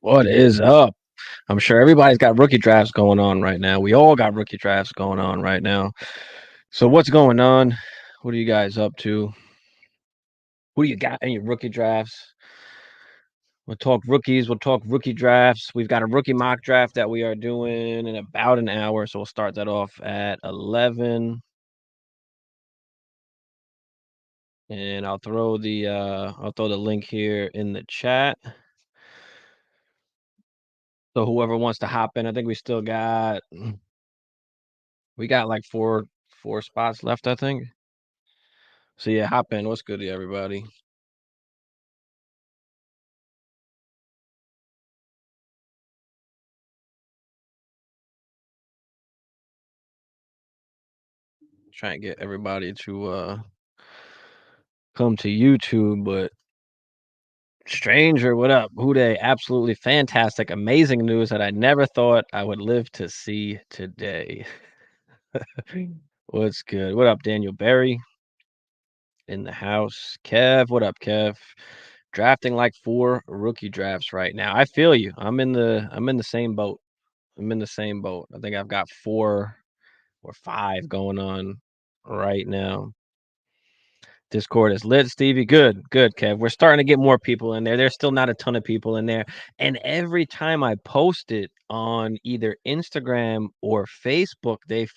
What is up? I'm sure everybody's got rookie drafts going on right now. We all got rookie drafts going on right now. So what's going on? What are you guys up to? Who do you got in your rookie drafts? We'll talk rookies. We'll talk rookie drafts. We've got a rookie mock draft that we are doing in about an hour. So we'll start that off at 11. And I'll throw the link here in the chat. So whoever wants to hop in, I think we got like four spots left, I think. So yeah, hop in. What's good to everybody? Try and get everybody to come to YouTube, but Stranger, what up? Who Dey? Absolutely fantastic, amazing news that I never thought I would live to see today. What's good? What up, Daniel Berry? In the house. Kev, what up, Kev? Drafting like 4 rookie drafts right now. I feel you. I'm in the same boat. I'm in the same boat. I think I've got 4 or 5 going on right now. Discord is lit, Stevie. Good, Kev. We're starting to get more people in there. There's still not a ton of people in there. And every time I post it on either Instagram or Facebook, they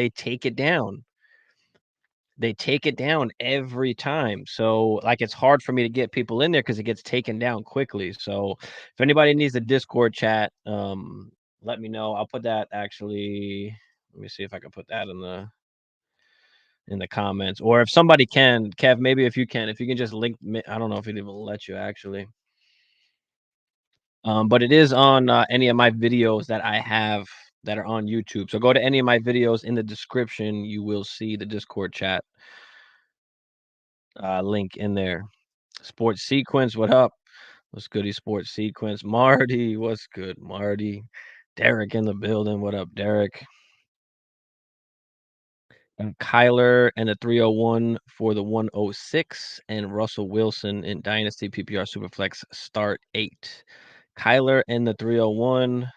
take it down. They take it down every time. So like it's hard for me to get people in there because it gets taken down quickly. So if anybody needs the Discord chat, let me know. I'll put that actually. Let me see if I can put that in the comments, or if somebody can, Kev, maybe if you can just link me. I don't know if it even let you actually. But it is on any of my videos that I have that are on YouTube. So go to any of my videos in the description. You will see the Discord chat link in there. Sports Sequence, what up? What's goody, Sports Sequence? Marty, what's good, Marty? Derek in the building. What up, Derek? And Kyler and the 301 for the 106, and Russell Wilson in Dynasty PPR Superflex start 8. Kyler and the 301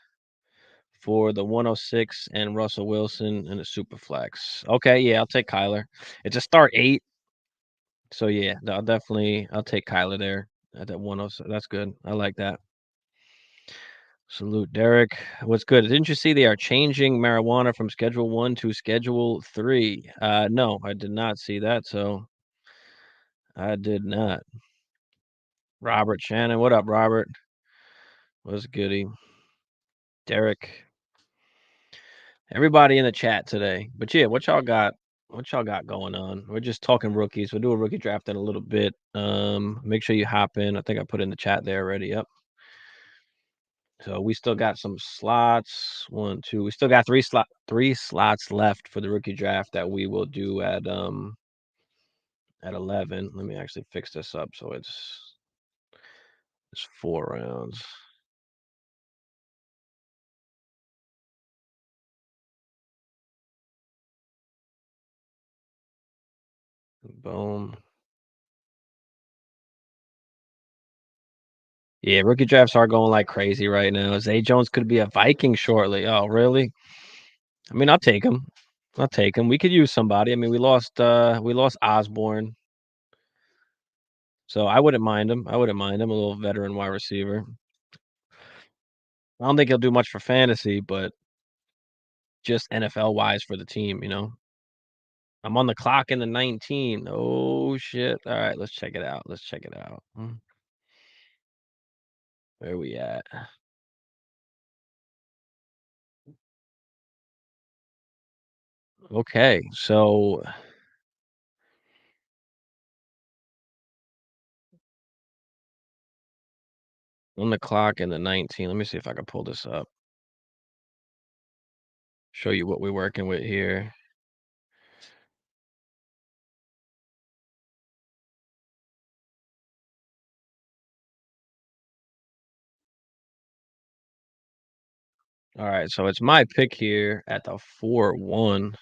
for the 106, and Russell Wilson in the Superflex. Okay, yeah, I'll take Kyler. It's a start 8. So yeah, I'll take Kyler there at that 106. That's good. I like that. Salute, Derek. What's good? Didn't you see they are changing marijuana from Schedule 1 to Schedule 3? No, I did not see that, so I did not. Robert Shannon, what up, Robert? What's goody? Derek. Everybody in the chat today. But yeah, what y'all got? What y'all got going on? We're just talking rookies. We'll do a rookie draft in a little bit. Make sure you hop in. I think I put in the chat there already. Yep. So we still got some slots. 1, 2. We still got three slots left for the rookie draft that we will do at 11. Let me actually fix this up so it's 4 rounds. Boom. Yeah, rookie drafts are going like crazy right now. Zay Jones could be a Viking shortly. Oh, really? I mean, I'll take him. I'll take him. We could use somebody. I mean, we lost Osborne. So I wouldn't mind him. A little veteran wide receiver. I don't think he'll do much for fantasy, but just NFL wise for the team, you know. I'm on the clock in the 19. Oh shit. All right, let's check it out. Where we at? Okay, so on the clock in the 19. Let me see if I can pull this up. Show you what we're working with here. All right, so it's my pick here at the 4-1.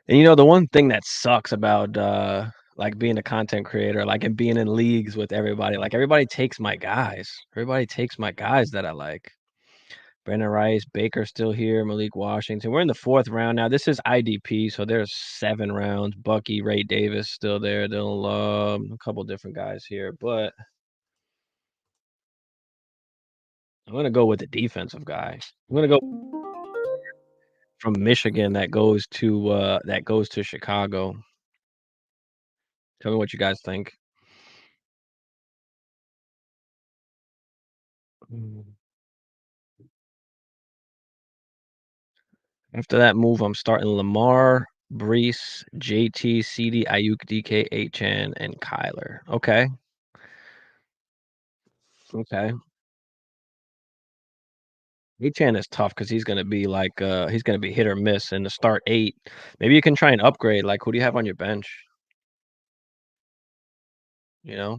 And you know, the one thing that sucks about like being a content creator, like and being in leagues with everybody. Like everybody takes my guys. Everybody takes my guys that I like. Brandon Rice, Baker still here, Malik Washington. We're in the 4th round now. This is IDP, so there's 7 rounds. Bucky, Ray Davis still there. Dylan Love, a couple different guys here, but I'm gonna go with the defensive guy. I'm gonna go from Michigan that goes to Chicago. Tell me what you guys think. Mm. After that move, I'm starting Lamar, Brees, JT, CD, Ayuk, DK, Achan, and Kyler. Okay. Okay. Achan is tough because he's gonna be like he's gonna be hit or miss in the start 8. Maybe you can try and upgrade. Like, who do you have on your bench? You know?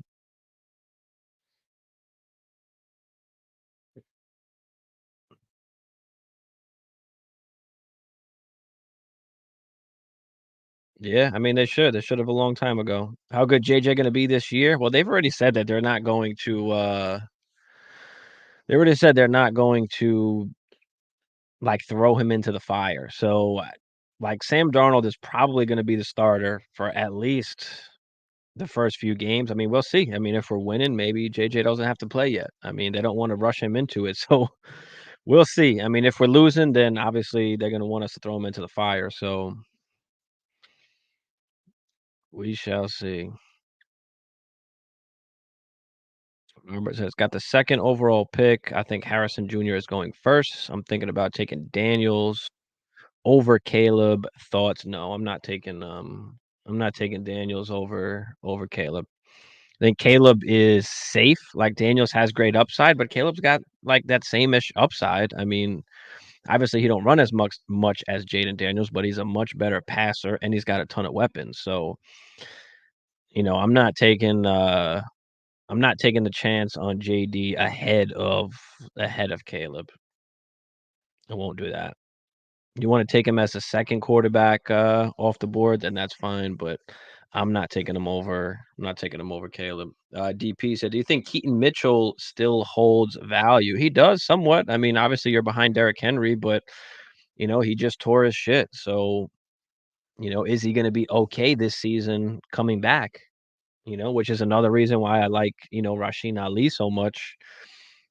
Yeah, I mean they should. They should have a long time ago. How good JJ gonna be this year? Well, they've already said that they're not going to they already said they're not going to like throw him into the fire. So like Sam Darnold is probably gonna be the starter for at least the first few games. I mean, we'll see. I mean, if we're winning, maybe JJ doesn't have to play yet. I mean, they don't want to rush him into it. So we'll see. I mean, if we're losing, then obviously they're gonna want us to throw him into the fire. So we shall see. Remember, so it's got the 2nd overall pick. I think Harrison Jr. is going first. I'm thinking about taking Daniels over Caleb. Thoughts? No, I'm not taking Daniels over Caleb. I think Caleb is safe. Like Daniels has great upside, but Caleb's got like that same-ish upside. I mean, obviously he don't run as much as Jaden Daniels, but he's a much better passer and he's got a ton of weapons. So, I'm not taking the chance on JD ahead of Caleb. I won't do that. You want to take him as a 2nd quarterback off the board, then that's fine. But I'm not taking him over. I'm not taking him over Caleb. DP said, "Do you think Keaton Mitchell still holds value?" He does somewhat. I mean, obviously you're behind Derrick Henry, but he just tore his shit. So is he going to be okay this season coming back? Which is another reason why I like Rasheen Ali so much.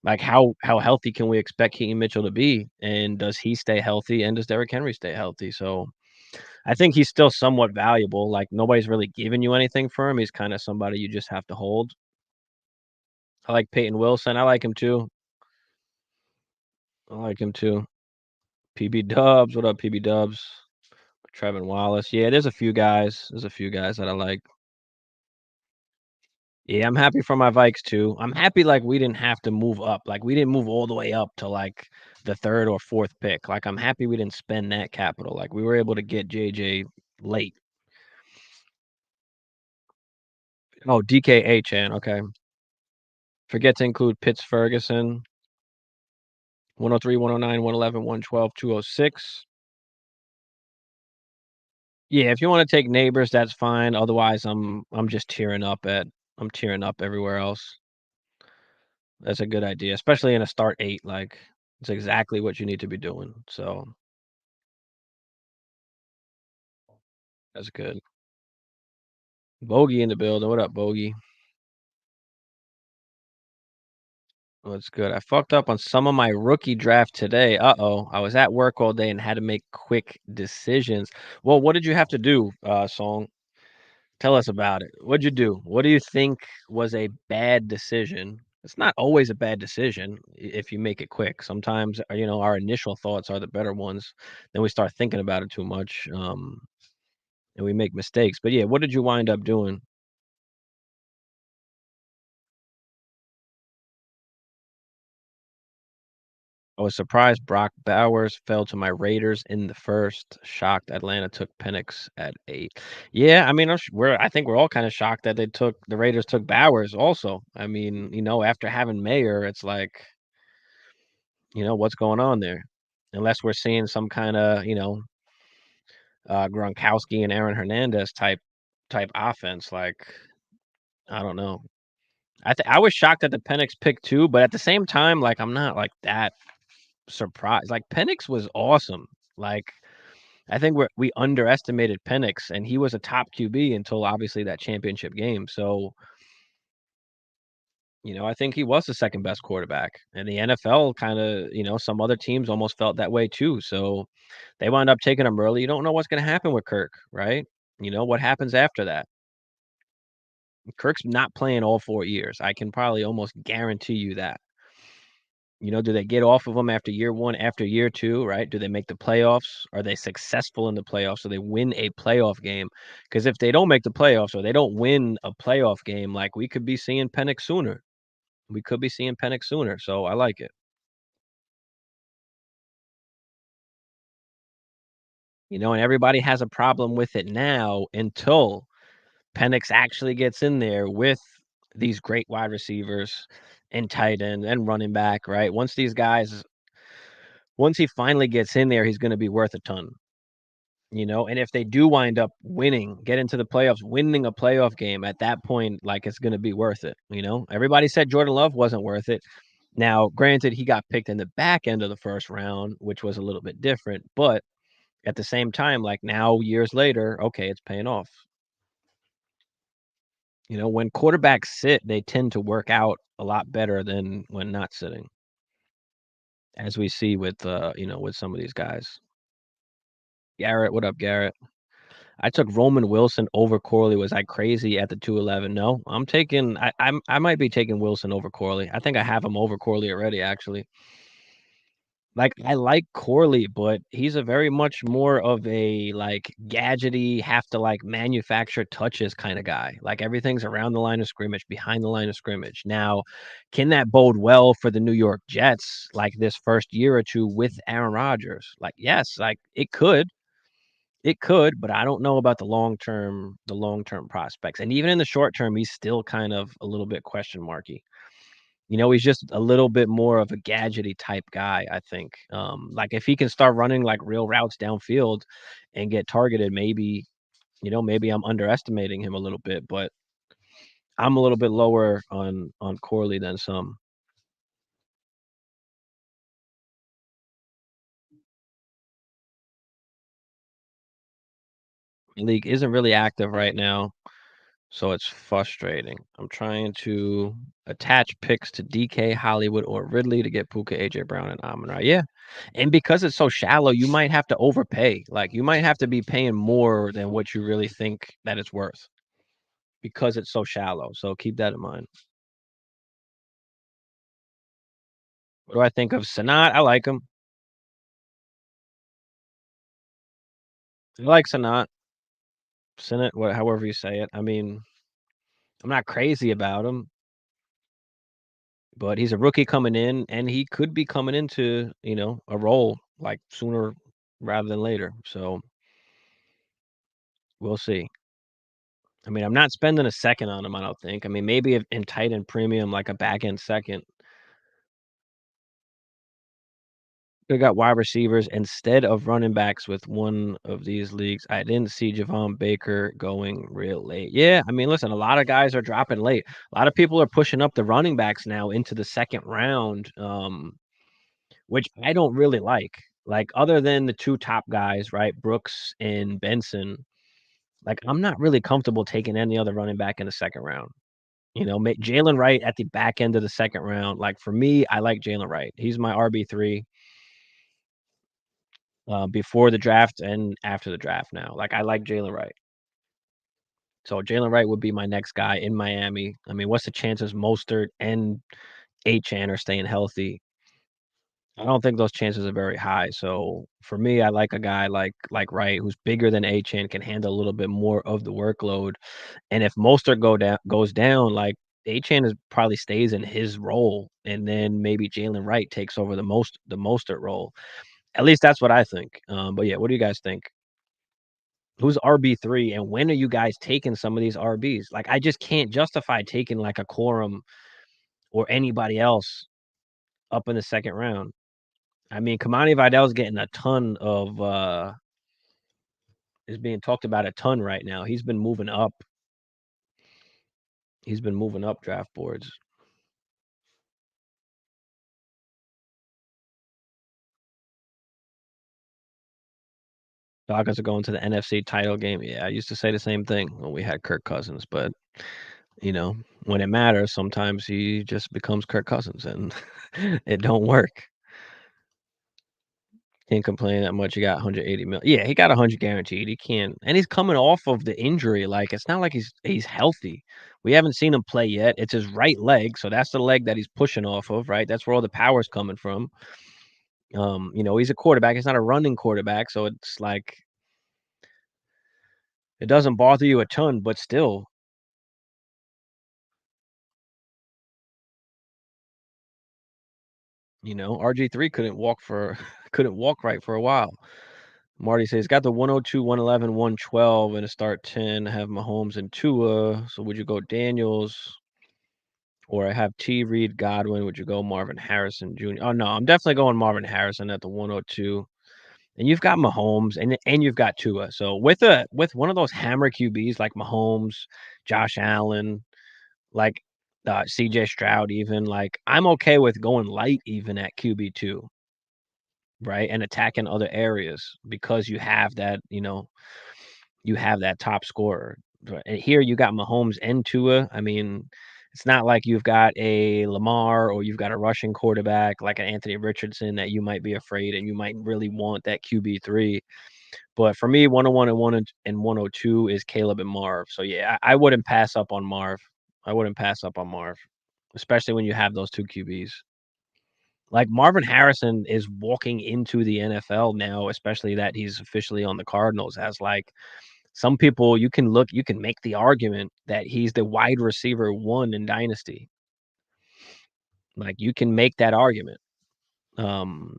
Like, how healthy can we expect Keaton Mitchell to be? And does he stay healthy? And does Derrick Henry stay healthy? So I think he's still somewhat valuable. Like, nobody's really giving you anything for him. He's kind of somebody you just have to hold. I like Peyton Wilson. I like him too. I like him too. PB Dubs. What up, PB Dubs? Trevin Wallace. Yeah, there's a few guys. There's a few guys that I like. Yeah, I'm happy for my Vikes too. I'm happy like we didn't have to move up. Like we didn't move all the way up to like the 3rd or 4th pick. Like I'm happy we didn't spend that capital. Like we were able to get JJ late. Oh, DKHN. Okay. Forget to include Pitts Ferguson. 103, 109, 111, 112, 206. Yeah, if you want to take neighbors, that's fine. Otherwise, I'm just I'm tearing up everywhere else. That's a good idea, especially in a start 8. Like it's exactly what you need to be doing. So that's good. Bogey in the building. What up, Bogey? Oh, that's good. I fucked up on some of my rookie draft today. Uh-oh. I was at work all day and had to make quick decisions. Well, what did you have to do, Song? Tell us about it. What'd you do? What do you think was a bad decision? It's not always a bad decision if you make it quick. Sometimes, our initial thoughts are the better ones. Then we start thinking about it too much, and we make mistakes. But yeah, what did you wind up doing? I was surprised Brock Bowers fell to my Raiders in the 1st. Shocked Atlanta took Penix at 8. Yeah, I mean, I think we're all kind of shocked that the Raiders took Bowers also. I mean, after having Mayer, it's like, what's going on there? Unless we're seeing some kind of, Gronkowski and Aaron Hernandez type type offense. Like, I don't know. I was shocked at the Penix pick too, but at the same time, like, I'm not like that surprised. Like, Penix was awesome. Like, I think we underestimated Penix, and he was a top QB until obviously that championship game. So, I think he was the second best quarterback. And the NFL kind of, some other teams almost felt that way too. So they wound up taking him early. You don't know what's going to happen with Kirk, right? What happens after that? Kirk's not playing all 4 years. I can probably almost guarantee you that. Do they get off of him after year 1, after year 2, right? Do they make the playoffs? Are they successful in the playoffs? So they win a playoff game? Because if they don't make the playoffs or they don't win a playoff game, like, we could be seeing Penix sooner. We could be seeing Penix sooner, so I like it. And everybody has a problem with it now until Penix actually gets in there with these great wide receivers and tight end and running back, right? Once he finally gets in there, he's gonna be worth a ton, and if they do wind up winning, get into the playoffs, winning a playoff game, at that point, like, it's gonna be worth it. Everybody said Jordan Love wasn't worth it. Now, granted, he got picked in the back end of the first round, which was a little bit different, but at the same time, like, now years later, okay, it's paying off. When quarterbacks sit, they tend to work out a lot better than when not sitting, as we see with some of these guys. Garrett, what up, Garrett? I took Roman Wilson over Corley. Was I crazy at the 211? No, I might be taking Wilson over Corley. I think I have him over Corley already, actually. Like, I like Corley, but he's a very much more of a, like, gadgety, have to, like, manufacture touches kinda guy. Like, everything's around the line of scrimmage, behind the line of scrimmage. Now, can that bode well for the New York Jets, like, this first year or 2 with Aaron Rodgers? Like, yes, like, it could. It could, but I don't know about the long term prospects. And even in the short term, he's still kind of a little bit question marky. He's just a little bit more of a gadgety type guy, I think. Like, if he can start running, like, real routes downfield and get targeted, maybe I'm underestimating him a little bit, but I'm a little bit lower on Corley than some. League isn't really active right now, so it's frustrating. I'm trying to attach picks to DK, Hollywood, or Ridley to get Puka, AJ Brown, and Amon-Ra. Yeah, and because it's so shallow, you might have to overpay. Like, you might have to be paying more than what you really think that it's worth because it's so shallow. So keep that in mind. What do I think of Sanat? I like him. I like Sanat. Senate, however you say it. I mean, I'm not crazy about him, but he's a rookie coming in, and he could be coming into, a role, like, sooner rather than later. So we'll see. I mean, I'm not spending a second on him, I don't think. I mean, maybe if in tight end premium, like a back end second. They got wide receivers instead of running backs with one of these leagues. I didn't see Javon Baker going real late. Yeah, I mean, listen, a lot of guys are dropping late. A lot of people are pushing up the running backs now into the second round, which I don't really like. Like, other than the 2 top guys, right, Brooks and Benson, like, I'm not really comfortable taking any other running back in the second round. Jalen Wright at the back end of the second round. Like, for me, I like Jalen Wright. He's my RB3 before the draft and after the draft now. Like, I like Jalen Wright. So Jalen Wright would be my next guy in Miami. I mean, what's the chances Mostert and Achane are staying healthy? I don't think those chances are very high. So for me, I like a guy like Wright, who's bigger than Achane, can handle a little bit more of the workload. And if Mostert goes down, like, Achane is probably stays in his role, and then maybe Jalen Wright takes over the Mostert role. At least that's what I think. But yeah, what do you guys think? Who's RB3, and when are you guys taking some of these RBs? Like, I just can't justify taking, like, a Quorum or anybody else up in the second round. I mean, Kamani Vidal's getting a ton of is being talked about a ton right now. He's been moving up. He's been moving up draft boards. Falcons are going to the NFC title game. Yeah, I used to say the same thing when we had Kirk Cousins, but you know, when it matters, sometimes he just becomes Kirk Cousins, and it don't work. Can't complain that much. He got 180 million. Yeah, he got 100 guaranteed. He can't, and he's coming off of the injury. Like it's not like he's healthy. We haven't seen him play yet. It's his right leg, so that's the leg that he's pushing off of, right? That's where all the power's coming from. He's a quarterback. He's not a running quarterback, so it's like it doesn't bother you a ton, but still, RG3 couldn't walk couldn't walk right for a while. Marty says got the 102, 111, 112 and a start 10. Have Mahomes and Tua. So would you go Daniels? Or I have T. Reed, Godwin. Would you go Marvin Harrison Jr.? Oh no, I'm definitely going Marvin Harrison at the 102. And you've got Mahomes and you've got Tua. So with one of those hammer QBs like Mahomes, Josh Allen, like CJ Stroud, even like I'm okay with going light even at QB2, right? And attacking other areas because you have that top scorer. And here you got Mahomes and Tua. I mean, it's not like you've got a Lamar or you've got a rushing quarterback like an Anthony Richardson that you might be afraid and you might really want that QB3. But for me, 101 and 102 is Caleb and Marv. So yeah, I wouldn't pass up on Marv. I wouldn't pass up on Marv, especially when you have those two QBs. Like Marvin Harrison is walking into the NFL now, especially that he's officially on the Cardinals as like some people you can make the argument that he's the wide receiver one in Dynasty. Like you can make that argument. Um,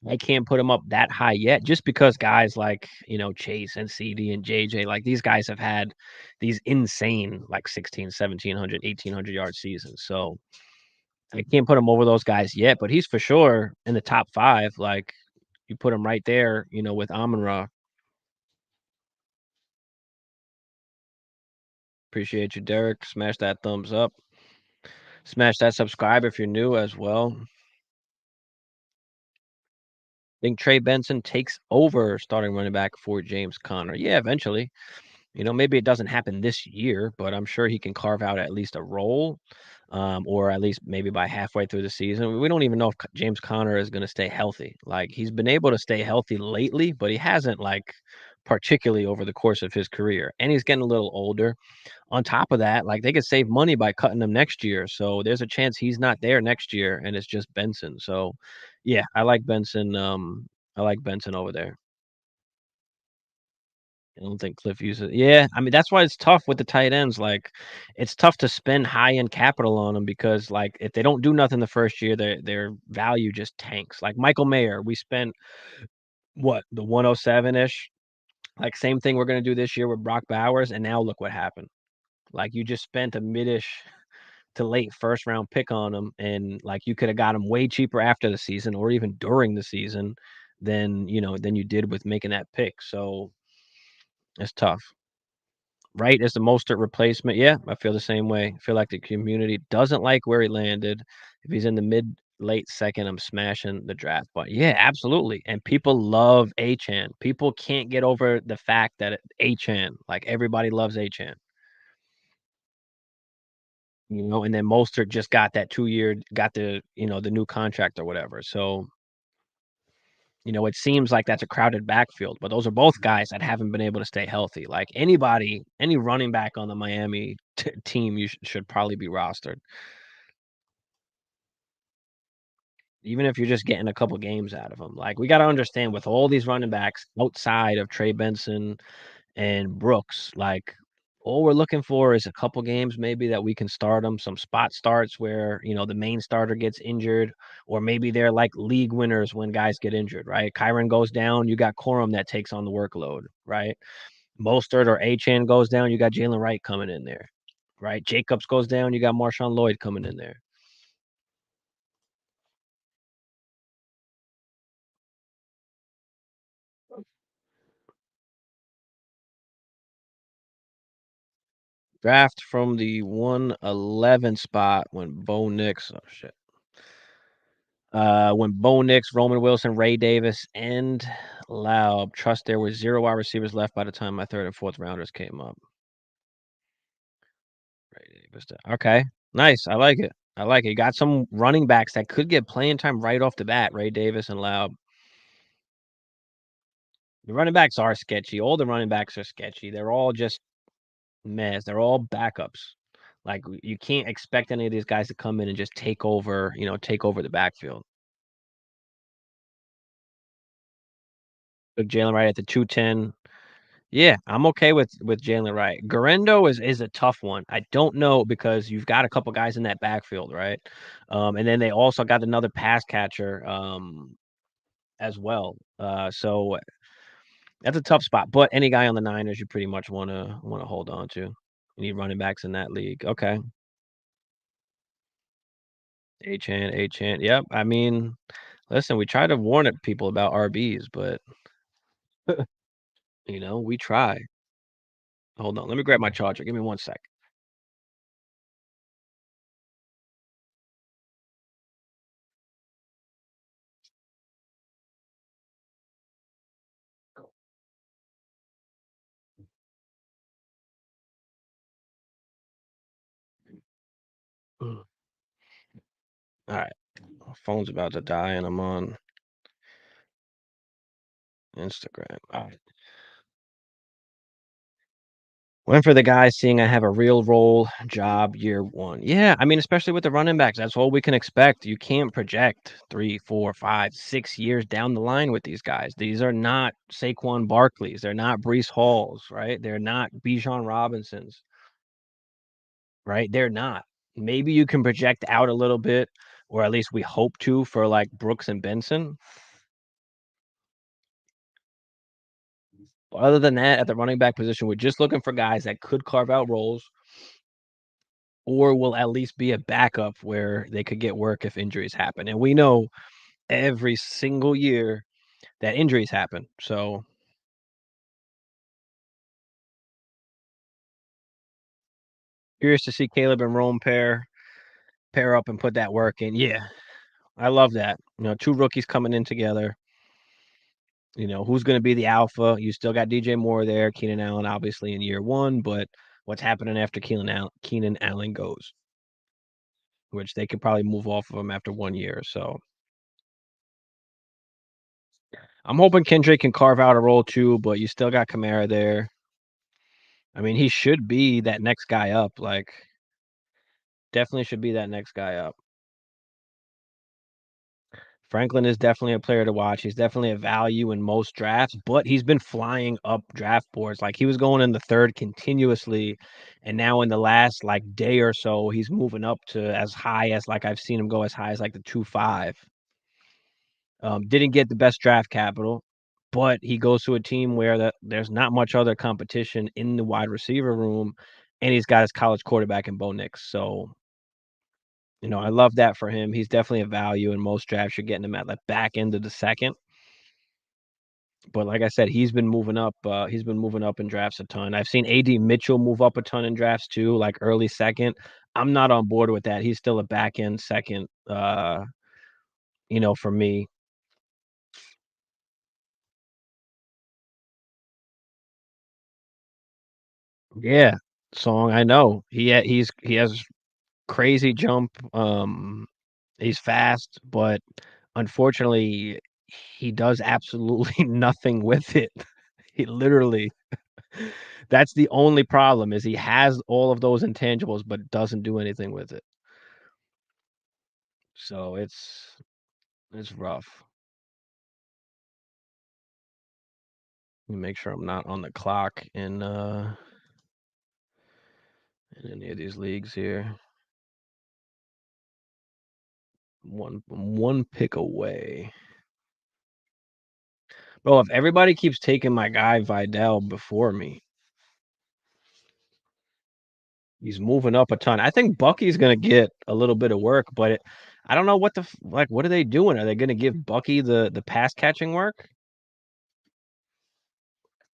I can't put him up that high yet just because guys like, Chase and CD and JJ, like these guys have had these insane like 16, 1700, 1800 yard seasons. So I can't put him over those guys yet, but he's for sure in the top 5. Like you put him right there, with Amon-Ra. Appreciate you, Derek. Smash that thumbs up. Smash that subscribe if you're new as well. Think Trey Benson takes over starting running back for James Conner. Yeah, eventually. Maybe it doesn't happen this year, but I'm sure he can carve out at least a role, or at least maybe by halfway through the season. We don't even know if James Conner is going to stay healthy. Like he's been able to stay healthy lately, but he hasn't like particularly over the course of his career. And he's getting a little older. On top of that, like they could save money by cutting him next year. So there's a chance he's not there next year and it's just Benson. So yeah, I like Benson. I like Benson over there. I don't think Cliff uses. Yeah, I mean that's why it's tough with the tight ends. Like, it's tough to spend high end capital on them because like if they don't do nothing the first year, their value just tanks. Like Michael Mayer, we spent what the 107 ish. Like same thing we're gonna do this year with Brock Bowers, and now look what happened. Like you just spent a midish to late first round pick on him, and like you could have got him way cheaper after the season or even during the season than you did with making that pick. So it's tough. Right as the Mostert replacement. Yeah, I feel the same way. I feel like the community doesn't like where he landed. If he's in the mid late second, I'm smashing the draft. But yeah, absolutely. And people love Achan. People can't get over the fact that Achan, like everybody loves Achan. And then Mostert just got that 2-year, got the new contract or whatever. So, it seems like that's a crowded backfield, but those are both guys that haven't been able to stay healthy. Like any running back on the Miami team, you should probably be rostered, even if you're just getting a couple games out of them. Like we got to understand with all these running backs outside of Trey Benson and Brooks, like all we're looking for is a couple games maybe that we can start them, some spot starts where, the main starter gets injured, or maybe they're like league winners when guys get injured, right? Kyron goes down, you got Corum that takes on the workload, right? Mostert or Achan goes down, you got Jalen Wright coming in there, right? Jacobs goes down, you got Marshawn Lloyd coming in there. Draft from the 111 spot when Bo Nix. Oh shit. When Bo Nix, Roman Wilson, Ray Davis, and Laub. Trust there were 0 wide receivers left by the time my third and fourth rounders came up. Ray Davis. Okay. Nice. I like it. I like it. You got some running backs that could get playing time right off the bat. Ray Davis and Laub. The running backs are sketchy. All the running backs are sketchy. They're all just mess. They're all backups. Like you can't expect any of these guys to come in and just take over, take over the backfield. Took Jalen Wright at the 210. Yeah, I'm okay with Jalen Wright. Garendo is a tough one. I don't know because you've got a couple guys in that backfield, right? And then they also got another pass catcher as well. So that's a tough spot. But any guy on the Niners, you pretty much wanna hold on to. You need running backs in that league. Okay. Achane. Yep. I mean, listen, we try to warn people about RBs, but we try. Hold on. Let me grab my charger. Give me 1 sec. All right. My phone's about to die and I'm on Instagram. All right. Went for the guy seeing I have a real role job year one. Yeah, I mean, especially with the running backs, that's all we can expect. You can't project 3, 4, 5, 6 years down the line with these guys. These are not Saquon Barkleys. They're not Breece Halls, right? They're not Bijan Robinsons, right? They're not. Maybe you can project out a little bit, or at least we hope to for like Brooks and Benson. But other than that, at the running back position, we're just looking for guys that could carve out roles or will at least be a backup where they could get work if injuries happen. And we know every single year that injuries happen. So curious to see Caleb and Rome pair up and put that work in. Yeah, I love that. Two rookies coming in together. Who's going to be the alpha? You still got DJ Moore there, Keenan Allen, obviously in year one, but what's happening after Keenan Allen goes? Which they could probably move off of him after 1 year. So I'm hoping Kendrick can carve out a role too, but you still got Kamara there. I mean, he should be that next guy up. Like, definitely should be that next guy up. Franklin is definitely a player to watch. He's definitely a value in most drafts, but he's been flying up draft boards. Like he was going in the third continuously, and now in the last like day or so, he's moving up to as high as like I've seen him go as high as like the 2.5. Didn't get the best draft capital, but he goes to a team where there's not much other competition in the wide receiver room, and he's got his college quarterback in Bo Nix. So I love that for him. He's definitely a value in most drafts. You're getting him at the back end of the second. But like I said, he's been moving up. He's been moving up in drafts a ton. I've seen AD Mitchell move up a ton in drafts too, like early second. I'm not on board with that. He's still a back end second. For me. Yeah, Song. I know he has crazy jump. He's fast, but unfortunately, he does absolutely nothing with it. He literally that's the only problem is he has all of those intangibles, but doesn't do anything with it. So it's rough. Let me make sure I'm not on the clock in any of these leagues here. One pick away. Bro, if everybody keeps taking my guy Vidal before me, he's moving up a ton. I think Bucky's gonna get a little bit of work, but I don't know what what are they doing? Are they gonna give Bucky the pass catching work?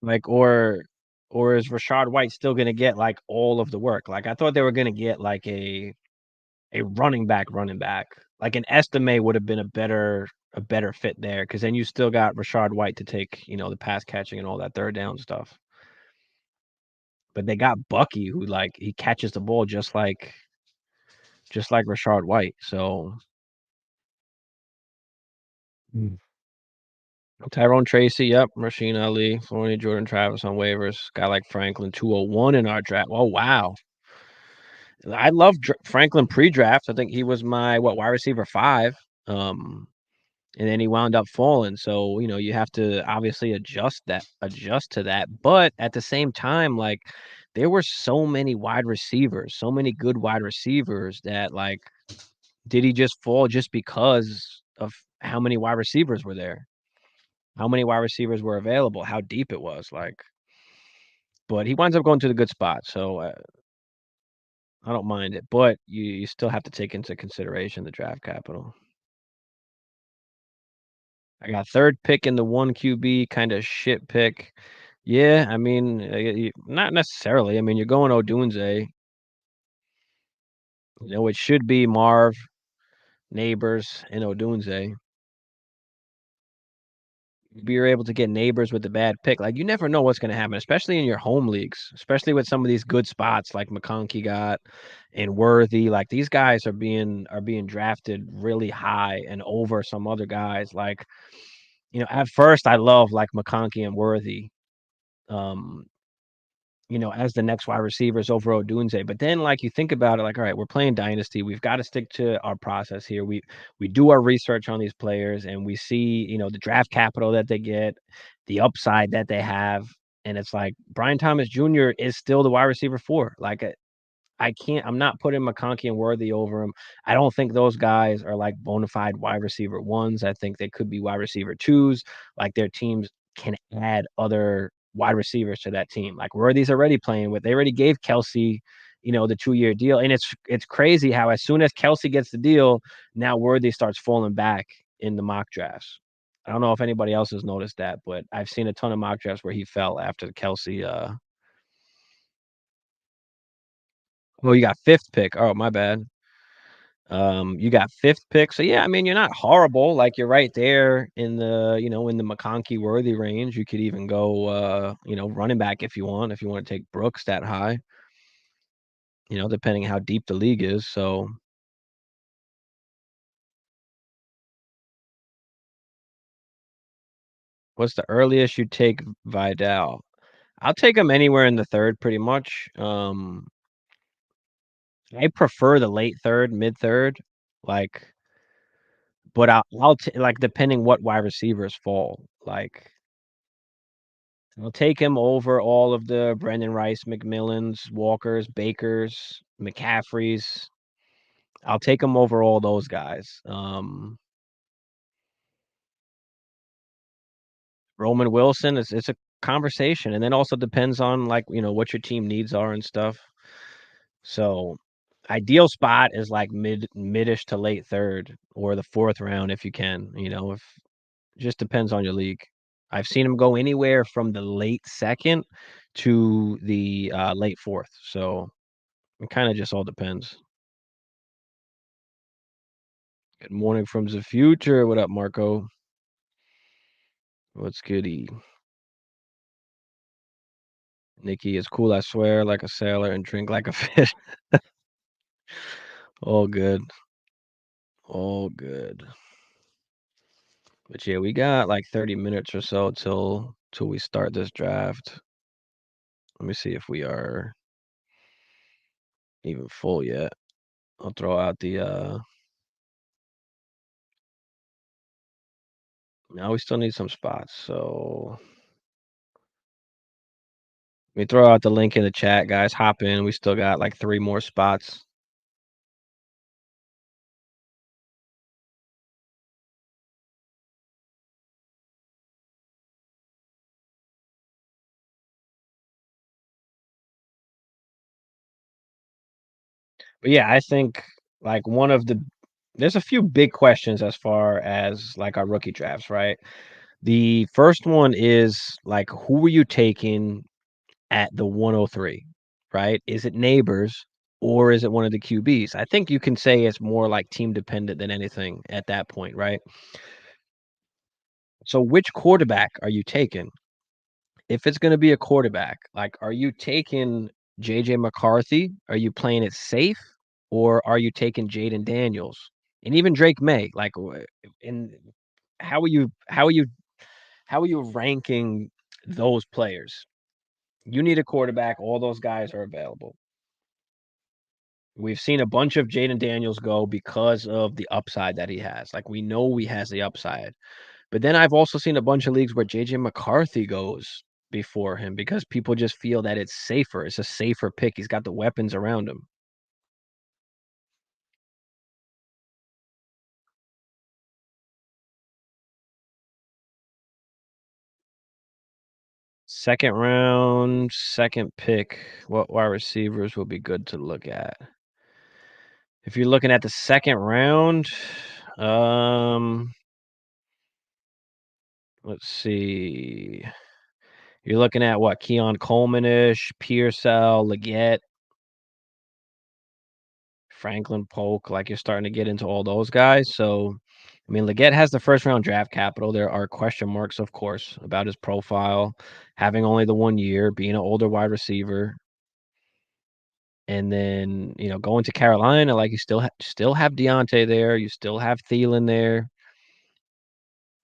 Like or Or is Rashad White still gonna get, like, all of the work? Like, I thought they were gonna get, like, a running back. Like, an Estime would have been a better fit there, because then you still got Rashad White to take, the pass catching and all that third down stuff. But they got Bucky, who, like, he catches the ball just like Rashad White, so Mm. Tyrone Tracy, yep, Rasheen Ali, Florida Jordan Travis on waivers, guy like Franklin, 201 in our draft. Oh, wow. I love Franklin pre-draft. I think he was my wide receiver 5. Um, and then he wound up falling. So, you have to obviously adjust to that. But at the same time, like, there were so many wide receivers, so many good wide receivers that, like, did he just fall just because of how many wide receivers were there? How many wide receivers were available? How deep it was, like, but he winds up going to the good spot. So I don't mind it, but you still have to take into consideration the draft capital. I got 3rd pick in the 1 QB, kinda shit pick. Yeah, I mean, not necessarily. I mean, you're going Odunze. It should be Marv, Neighbors, and Odunze. If you're able to get Neighbors with the bad pick, like, you never know what's gonna happen, especially in your home leagues, especially with some of these good spots like McConkey got and Worthy. Like, these guys are being drafted really high and over some other guys. Like, at first, I love, like, McConkey and Worthy, um, as the next wide receivers over Odunze. But then, like, you think about it, like, all right, we're playing Dynasty. We've got to stick to our process here. We do our research on these players, and we see, the draft capital that they get, the upside that they have, and it's like Brian Thomas Jr. is still the wide receiver 4. Like, I'm not putting McConkey and Worthy over him. I don't think those guys are, like, bona fide wide receiver 1s. I think they could be wide receiver 2s. Like, their teams can add other wide receivers to that team. Like, Worthy's already playing with, they already gave Kelsey, the 2-year deal. And it's crazy how as soon as Kelsey gets the deal, now Worthy starts falling back in the mock drafts. I don't know if anybody else has noticed that, but I've seen a ton of mock drafts where he fell after the Kelsey. Oh, you got 5th pick. Oh, my bad. You got 5th pick. So yeah, I mean, you're not horrible. Like, you're right there in the McConkey Worthy range. You could even go running back if you want to take Brooks that high, depending how deep the league is. So what's the earliest you take Vidal? I'll take him anywhere in the 3rd pretty much. I prefer the late 3rd, mid 3rd, like, but like, depending what wide receivers fall. Like, I'll take him over all of the Brendan Rice, McMillans, Walkers, Bakers, McCaffreys. I'll take him over all those guys. Roman Wilson, it's a conversation, and then also depends on, like, what your team needs are and stuff. So, ideal spot is, like, midish to late 3rd or the 4th round if you can, if just depends on your league. I've seen him go anywhere from the late 2nd to the, late 4th, so it kinda just all depends. Good morning from the future. What up, Marco? What's goody? Nikki is cool, I swear, like a sailor and drink like a fish. All good. All good. But yeah, we got like 30 minutes or so till we start this draft. Let me see if we are even full yet. I'll throw out the now we still need some spots, so let me throw out the link in the chat, guys. Hop in. We still got like 3 more spots. But yeah, I think like there's a few big questions as far as like our rookie drafts, right? The first one is like, who are you taking at the 103, right? Is it Neighbors or is it one of the QBs? I think you can say it's more like team dependent than anything at that point, right? So which quarterback are you taking? If it's gonna be a quarterback, like, are you taking JJ McCarthy? Are you playing it safe? Or are you taking Jaden Daniels? And even Drake May, like, and how are you how are you how are you ranking those players? You need a quarterback, all those guys are available. We've seen a bunch of Jaden Daniels go because of the upside that he has. Like, we know he has the upside. But then I've also seen a bunch of leagues where JJ McCarthy goes before him because people just feel that it's safer. It's a safer pick. He's got the weapons around him. Second round, second pick. What wide receivers will be good to look at? If you're looking at the second round, let's see. You're looking at what? Keon Coleman-ish, Pearsall, Leggett, Franklin Polk. Like, you're starting to get into all those guys. So, I mean, Leggett has the first round draft capital. There are question marks, of course, about his profile, having only the 1 year, being an older wide receiver. And then, going to Carolina, like, you still have Deontay there. You still have Thielen there.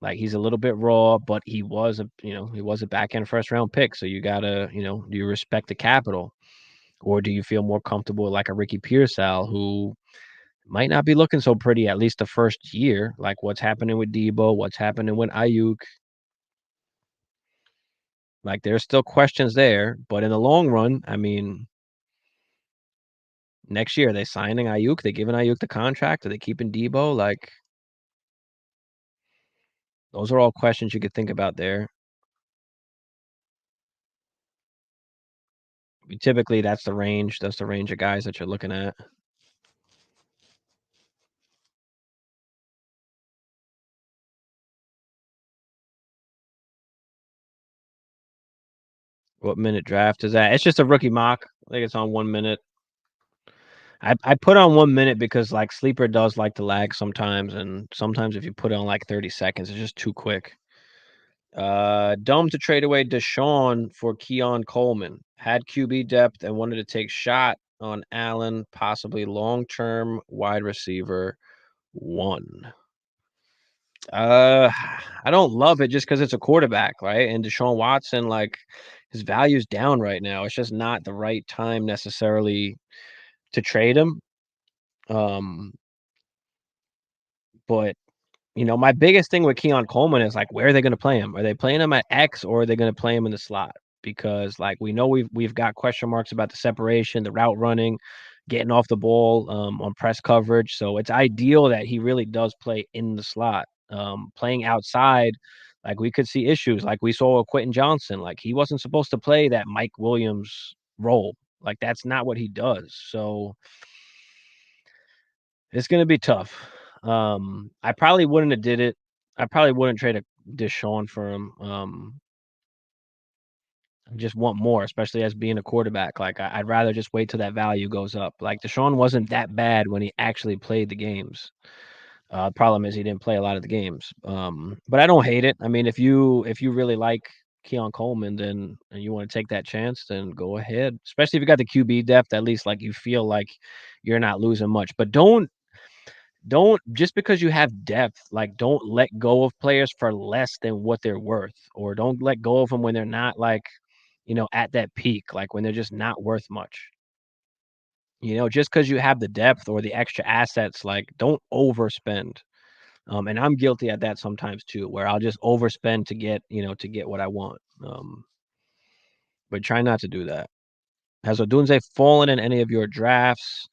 Like, he's a little bit raw, but he was a back end first round pick. So you gotta, do you respect the capital, or do you feel more comfortable with like a Ricky Pearsall who might not be looking so pretty at least the first year? Like, what's happening with Debo? What's happening with Ayuk? Like, there's still questions there, but in the long run, I mean, next year are they signing Ayuk? They giving Ayuk the contract? Are they keeping Debo? Like, those are all questions you could think about there. Typically, that's the range. That's the range of guys that you're looking at. What minute draft is that? It's just a rookie mock. I think it's on 1 minute. I put on 1 minute because like Sleeper does like to lag sometimes, and sometimes if you put on like 30 seconds, it's just too quick. Dome to trade away Deshaun for Keon Coleman. Had QB depth and wanted to take shot on Allen, possibly long-term wide receiver 1. I don't love it just because it's a quarterback, right? And Deshaun Watson, like, his value's down right now. It's just not the right time necessarily to trade him. Um, but my biggest thing with Keon Coleman is like, where are they going to play him? Are they playing him at X or are they going to play him in the slot? Because like we know we've got question marks about the separation, the route running, getting off the ball on press coverage. So it's ideal that he really does play in the slot. Playing outside, like we could see issues. Like we saw with Quentin Johnson. Like he wasn't supposed to play that Mike Williams role. Like that's not what he does. So it's gonna be tough. I probably wouldn't have did it. I probably wouldn't trade a Deshaun for him. I just want more, especially as being a quarterback. Like I'd rather just wait till that value goes up. Like Deshaun wasn't that bad when he actually played the games. Problem is he didn't play a lot of the games. But I don't hate it. I mean, if you really like Keon Coleman, then and you want to take that chance, then go ahead. Especially if you got the QB depth, at least like you feel like you're not losing much. But don't just because you have depth, like don't let go of players for less than what they're worth, or don't let go of them when they're not like, at that peak, like when they're just not worth much. Just because you have the depth or the extra assets, like don't overspend. And I'm guilty at that sometimes too, where I'll just overspend to get what I want. But try not to do that. Has Odunze fallen in any of your drafts?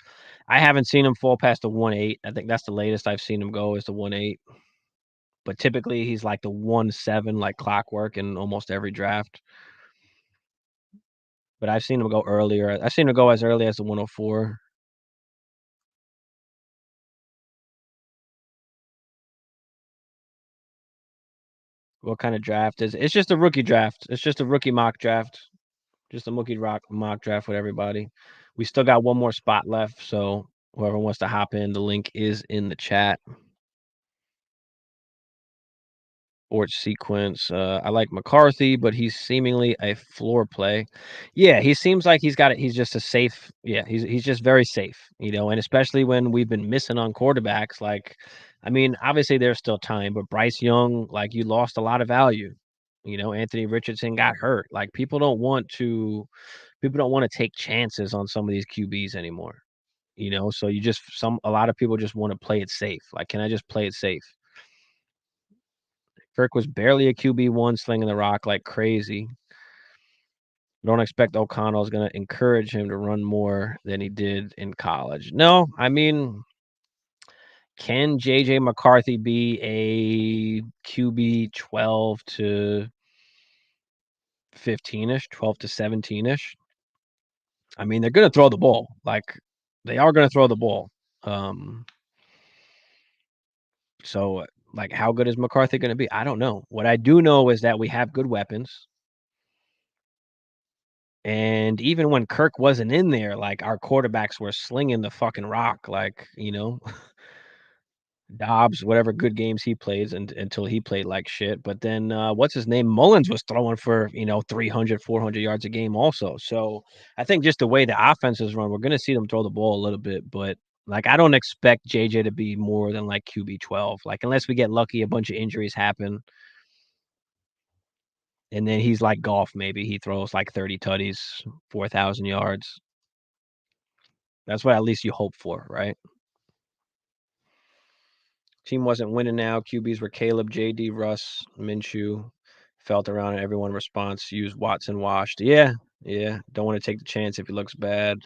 I haven't seen him fall past the 1-8. I think that's the latest I've seen him go is the 1-8. But typically he's like the 1-7, like clockwork in almost every draft. But I've seen him go earlier. I've seen him go as early as the 104. What kind of draft is it? It's just a rookie draft. It's just a rookie mock draft. Just a mock draft with everybody. We still got one more spot left, so whoever wants to hop in, the link is in the chat. Or sequence. I like McCarthy, but he's seemingly a floor play. Yeah, he seems like he's got it. He's just a safe. Yeah, he's just very safe, and especially when we've been missing on quarterbacks. Like, I mean, obviously there's still time, but Bryce Young, like you lost a lot of value. Anthony Richardson got hurt. Like people don't want to take chances on some of these QBs anymore. So a lot of people just want to play it safe. Like, can I just play it safe? Kirk was barely a QB1 slinging the rock like crazy. Don't expect O'Connell's going to encourage him to run more than he did in college. No, I mean, can J.J. McCarthy be a QB 12 to 15-ish, 12 to 17-ish? I mean, they're going to throw the ball. Like, they are going to throw the ball. So, like, how good is McCarthy going to be? I don't know. What I do know is that we have good weapons. And even when Kirk wasn't in there, like, our quarterbacks were slinging the fucking rock, like, Dobbs, whatever good games he plays until he played like shit. But then, what's his name? Mullins was throwing for, 300, 400 yards a game also. So I think just the way the offenses run, we're going to see them throw the ball a little bit. But, like, I don't expect JJ to be more than, like, QB 12. Like, unless we get lucky, a bunch of injuries happen. And then he's like golf, maybe. He throws, like, 30 tutties, 4,000 yards. That's what at least you hope for, right? Team wasn't winning now. QBs were Caleb, JD, Russ, Minshew. Felt around and everyone response used Watson washed. Yeah. Don't want to take the chance if he looks bad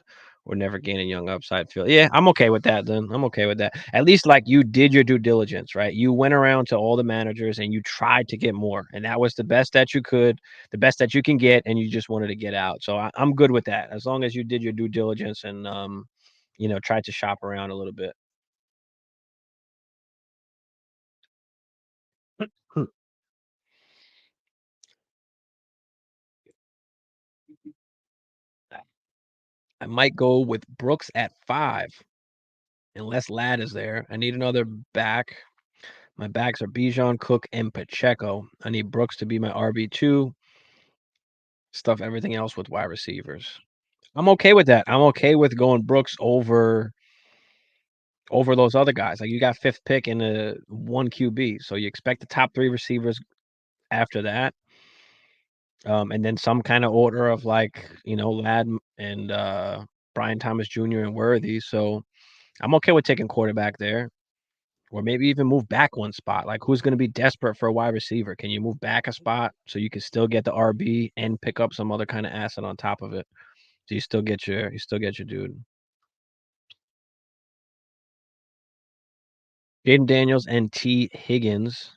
or never gain a young upside feel. Yeah, I'm okay with that then. I'm okay with that. At least like you did your due diligence, right? You went around to all the managers and you tried to get more. And that was the best that you could, the best that you can get, and you just wanted to get out. So I'm good with that. As long as you did your due diligence and tried to shop around a little bit. I might go with Brooks at 5, unless Ladd is there. I need another back. My backs are Bijan, Cook, and Pacheco. I need Brooks to be my RB2. Stuff everything else with wide receivers. I'm okay with that. I'm okay with going Brooks over those other guys. Like, you got 5th pick in a 1 QB, so you expect the top 3 receivers after that. And then some kind of order of, like, Ladd and Brian Thomas Jr. and Worthy. So I'm okay with taking quarterback there. Or maybe even move back one spot. Like, who's going to be desperate for a wide receiver? Can you move back a spot so you can still get the RB and pick up some other kind of asset on top of it? So you still get your dude. Jaden Daniels and T. Higgins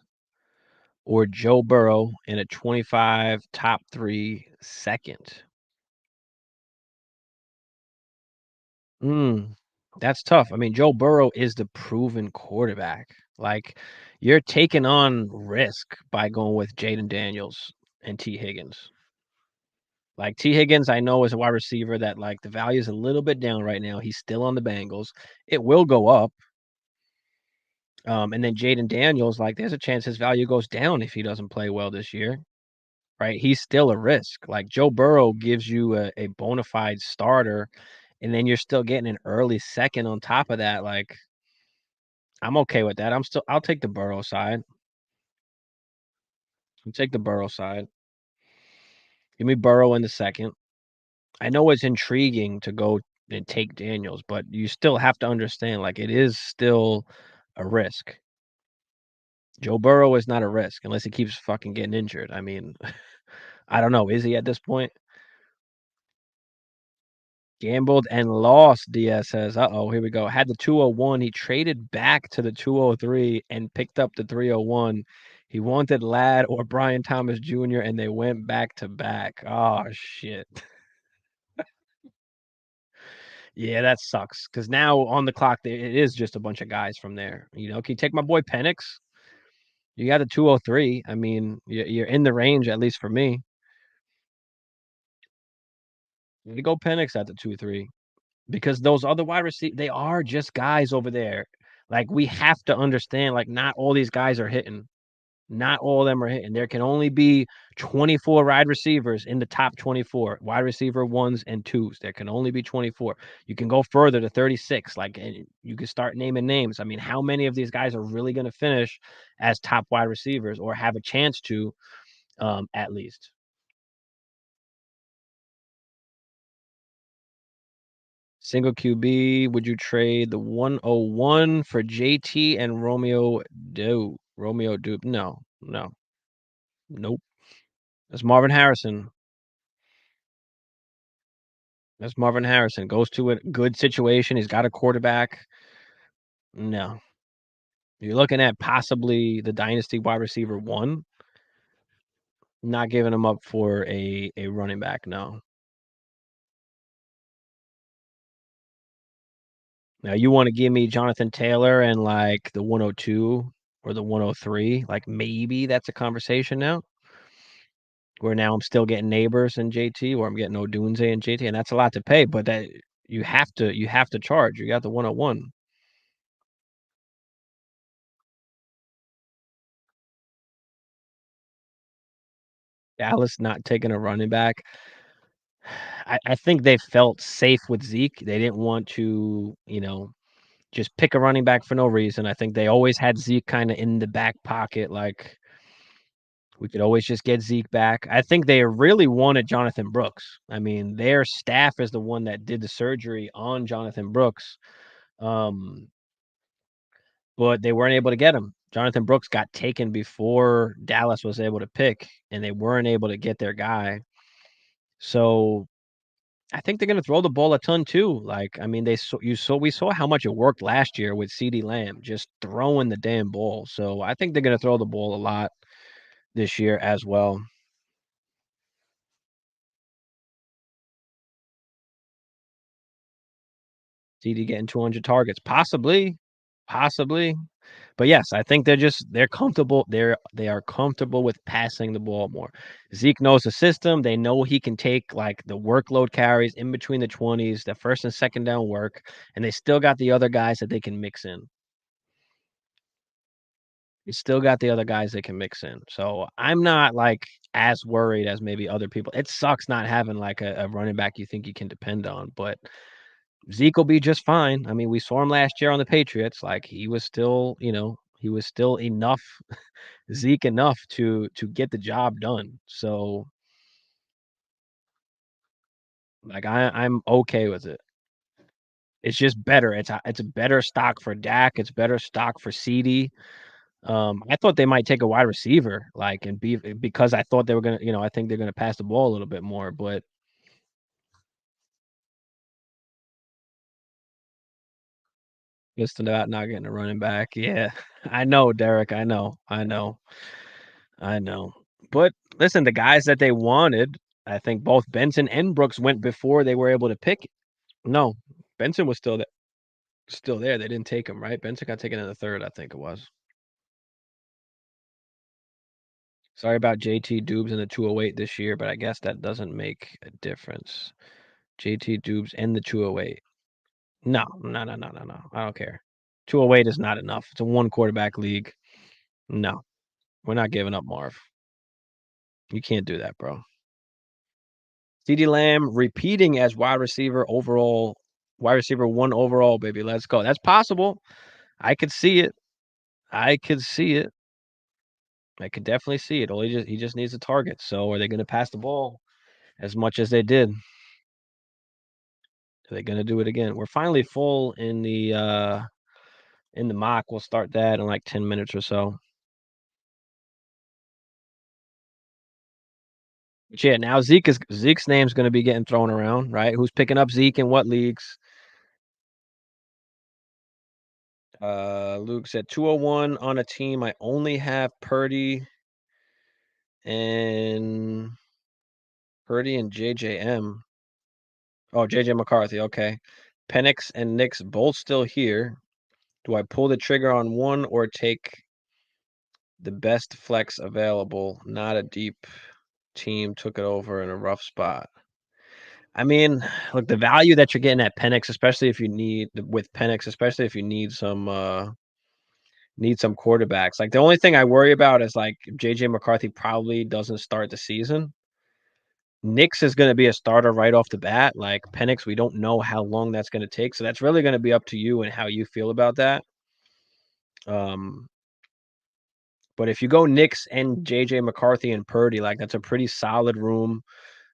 or Joe Burrow in a 25 top 3 second. That's tough. I mean, Joe Burrow is the proven quarterback. Like, you're taking on risk by going with Jaden Daniels and T. Higgins. Like, T. Higgins, I know, is a wide receiver that, like, the value is a little bit down right now. He's still on the Bengals. It will go up. And then Jaden Daniels, like, there's a chance his value goes down if he doesn't play well this year, right? He's still a risk. Like, Joe Burrow gives you a bona fide starter, and then you're still getting an early second on top of that. Like, I'm okay with that. I'll take the Burrow side. I'll take the Burrow side. Give me Burrow in the second. I know it's intriguing to go and take Daniels, but you still have to understand, like, it is still a risk. Joe Burrow is not a risk unless he keeps fucking getting injured. I mean, I don't know. Is he at this point? Gambled and lost, DS says. Uh-oh, here we go. Had the 201. He traded back to the 203 and picked up the 301. He wanted Ladd or Brian Thomas Jr., and they went back to back. Oh, shit. Yeah, that sucks. Because now on the clock, it is just a bunch of guys from there. Can you take my boy Penix? You got a 203. I mean, you're in the range, at least for me. We go Penix at the 2-3 because those other wide receivers, they are just guys over there. Like, we have to understand, like, not all these guys are hitting. Not all of them are hitting. There can only be 24 wide receivers in the top 24, wide receiver ones and twos. There can only be 24. You can go further to 36. Like, and you can start naming names. I mean, how many of these guys are really going to finish as top wide receivers or have a chance to, at least? Single QB, would you trade the 101 for JT and Romeo Doe? Romeo Doe? No, no, nope. That's Marvin Harrison. That's Marvin Harrison. Goes to a good situation. He's got a quarterback. No. You're looking at possibly the dynasty wide receiver one. Not giving him up for a running back, no. Now you want to give me Jonathan Taylor and like the 102 or the 103, like maybe that's a conversation now. Where now I'm still getting Neighbors and JT, or I'm getting Odunze and JT, and that's a lot to pay, but that you have to charge. You got the 101. Dallas not taking a running back. I think they felt safe with Zeke. They didn't want to, just pick a running back for no reason. I think they always had Zeke kind of in the back pocket, like we could always just get Zeke back. I think they really wanted Jonathan Brooks. I mean, their staff is the one that did the surgery on Jonathan Brooks, um, but they weren't able to get him. Jonathan Brooks got taken before Dallas was able to pick, and they weren't able to get their guy. So I think they're gonna throw the ball a ton too. Like, I mean, we saw how much it worked last year with CeeDee Lamb just throwing the damn ball. So I think they're gonna throw the ball a lot this year as well. CeeDee getting 200 targets, possibly. But yes, I think they're comfortable. They are comfortable with passing the ball more. Zeke knows the system. They know he can take like the workload carries in between the 20s, the first and second down work, and they still got the other guys that they can mix in. You still got the other guys they can mix in. So I'm not like as worried as maybe other people. It sucks not having like a running back you think you can depend on, but Zeke will be just fine. I mean, we saw him last year on the Patriots. Like he was still, he was still enough Zeke enough to get the job done. So like I'm okay with it. It's just better. It's a better stock for Dak. It's better stock for CD. I thought they might take a wide receiver, like, and be because I thought they were gonna, I think they're gonna pass the ball a little bit more, but just about not getting a running back. Yeah, I know, Derek. I know. But listen, the guys that they wanted, I think both Benson and Brooks went before they were able to pick. No, Benson was still there. They didn't take him, right? Benson got taken in the third, I think it was. Sorry about JT Dubes in the 208 this year, but I guess that doesn't make a difference. JT Dubes and the 208. No, no, no, no, no, no. I don't care. 208 is not enough. It's a one quarterback league. No, we're not giving up Marv. You can't do that, bro. CeeDee Lamb repeating as wide receiver one overall, baby. Let's go. That's possible. I could see it. I could see it. I could definitely see it. He just needs a target. So are they going to pass the ball as much as they did? Are they going to do it again? We're finally full in the mock. We'll start that in like 10 minutes or so. But yeah, now Zeke's name's going to be getting thrown around, right? Who's picking up Zeke in what leagues? Luke said 201 on a team. I only have and Purdy and JJM. Oh, JJ McCarthy. Okay. Penix and Nix both still here. Do I pull the trigger on one or take the best flex available? Not a deep team took it over in a rough spot. I mean, look, the value that you're getting at Penix, especially if you need with Penix, especially if you need some quarterbacks. Like the only thing I worry about is like JJ McCarthy probably doesn't start the season. Nix is going to be a starter right off the bat. Like Penix, we don't know how long that's going to take, so that's really going to be up to you and how you feel about that. Um, but if you go Nix and JJ McCarthy and Purdy, like that's a pretty solid room.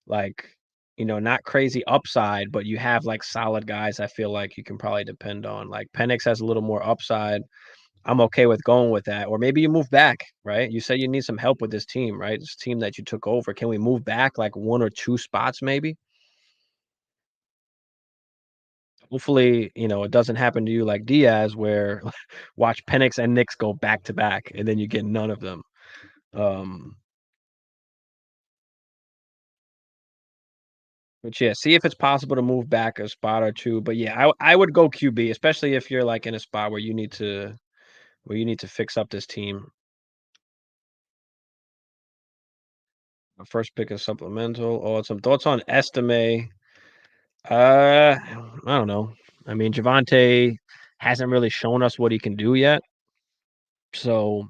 Like, not crazy upside, but you have like solid guys I feel like you can probably depend on. Like Penix has a little more upside. I'm okay with going with that. Or maybe you move back, right? You said you need some help with this team, right? This team that you took over. Can we move back like 1 or 2 spots maybe? Hopefully, it doesn't happen to you like Diaz where watch Penix and Knicks go back to back and then you get none of them. Um, but yeah, see if it's possible to move back a spot or 2. But yeah, I would go QB, especially if you're like in a spot where you need to fix up this team. First pick is supplemental. Oh, some thoughts on Estime. I don't know. I mean, Javante hasn't really shown us what he can do yet. So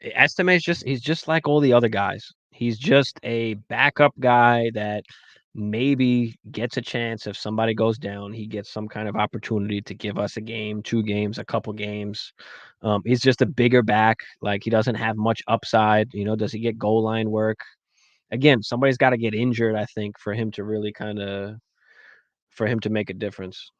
Estime's he's just like all the other guys. He's just a backup guy that maybe gets a chance if somebody goes down. He gets some kind of opportunity to give us a game, 2 games, a couple games. He's just a bigger back. Like he doesn't have much upside. Does he get goal line work? Again, somebody's got to get injured, I think, for him to really for him to make a difference.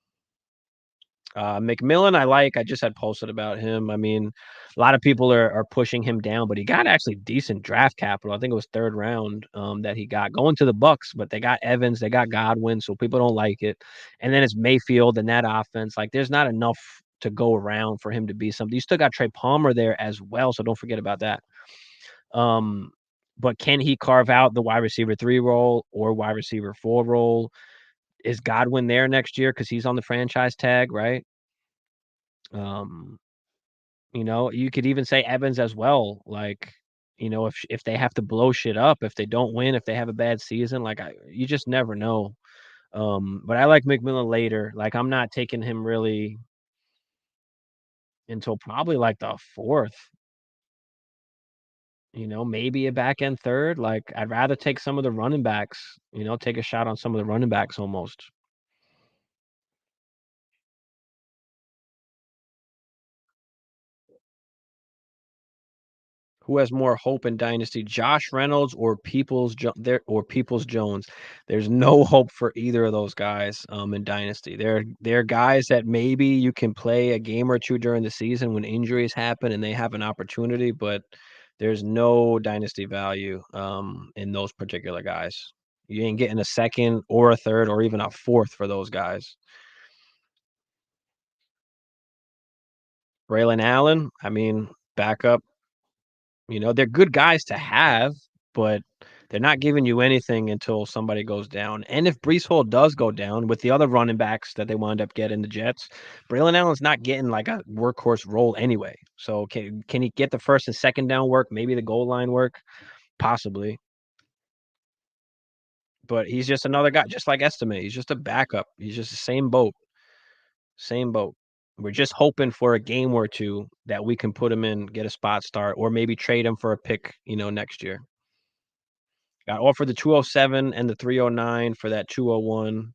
McMillan, I just had posted about him. I mean, a lot of people are pushing him down, but he got actually decent draft capital. I think it was 3rd round that he got going to the Bucks, but they got Evans, they got Godwin, so people don't like it. And then it's Mayfield and that offense. Like, there's not enough to go around for him to be something. You still got Trey Palmer there as well, so don't forget about that. But can he carve out the wide receiver 3 role or wide receiver 4 role? Is Godwin there next year because he's on the franchise tag, right? Um, you could even say Evans as well. Like, if they have to blow shit up, if they don't win, if they have a bad season, like you just never know. But I like McMillan later. Like I'm not taking him really until probably like the 4th. Maybe a back end 3rd. Like I'd rather take some of the running backs. Take a shot on some of the running backs almost. Who has more hope in Dynasty, Josh Reynolds or Peoples Jones? There's no hope for either of those guys in Dynasty. They're guys that maybe you can play a game or 2 during the season when injuries happen and they have an opportunity, but there's no Dynasty value in those particular guys. You ain't getting a 2nd or a 3rd or even a 4th for those guys. Braylon Allen, I mean, backup. They're good guys to have, but they're not giving you anything until somebody goes down. And if Breece Hall does go down with the other running backs that they wind up getting, the Jets, Braylon Allen's not getting like a workhorse role anyway. So can he get the 1st and 2nd down work? Maybe the goal line work? Possibly. But he's just another guy, just like Estime. He's just a backup. He's just the same boat. Same boat. We're just hoping for a game or 2 that we can put him in, get a spot start, or maybe trade him for a pick, next year. Got offered the 207 and the 309 for that 201.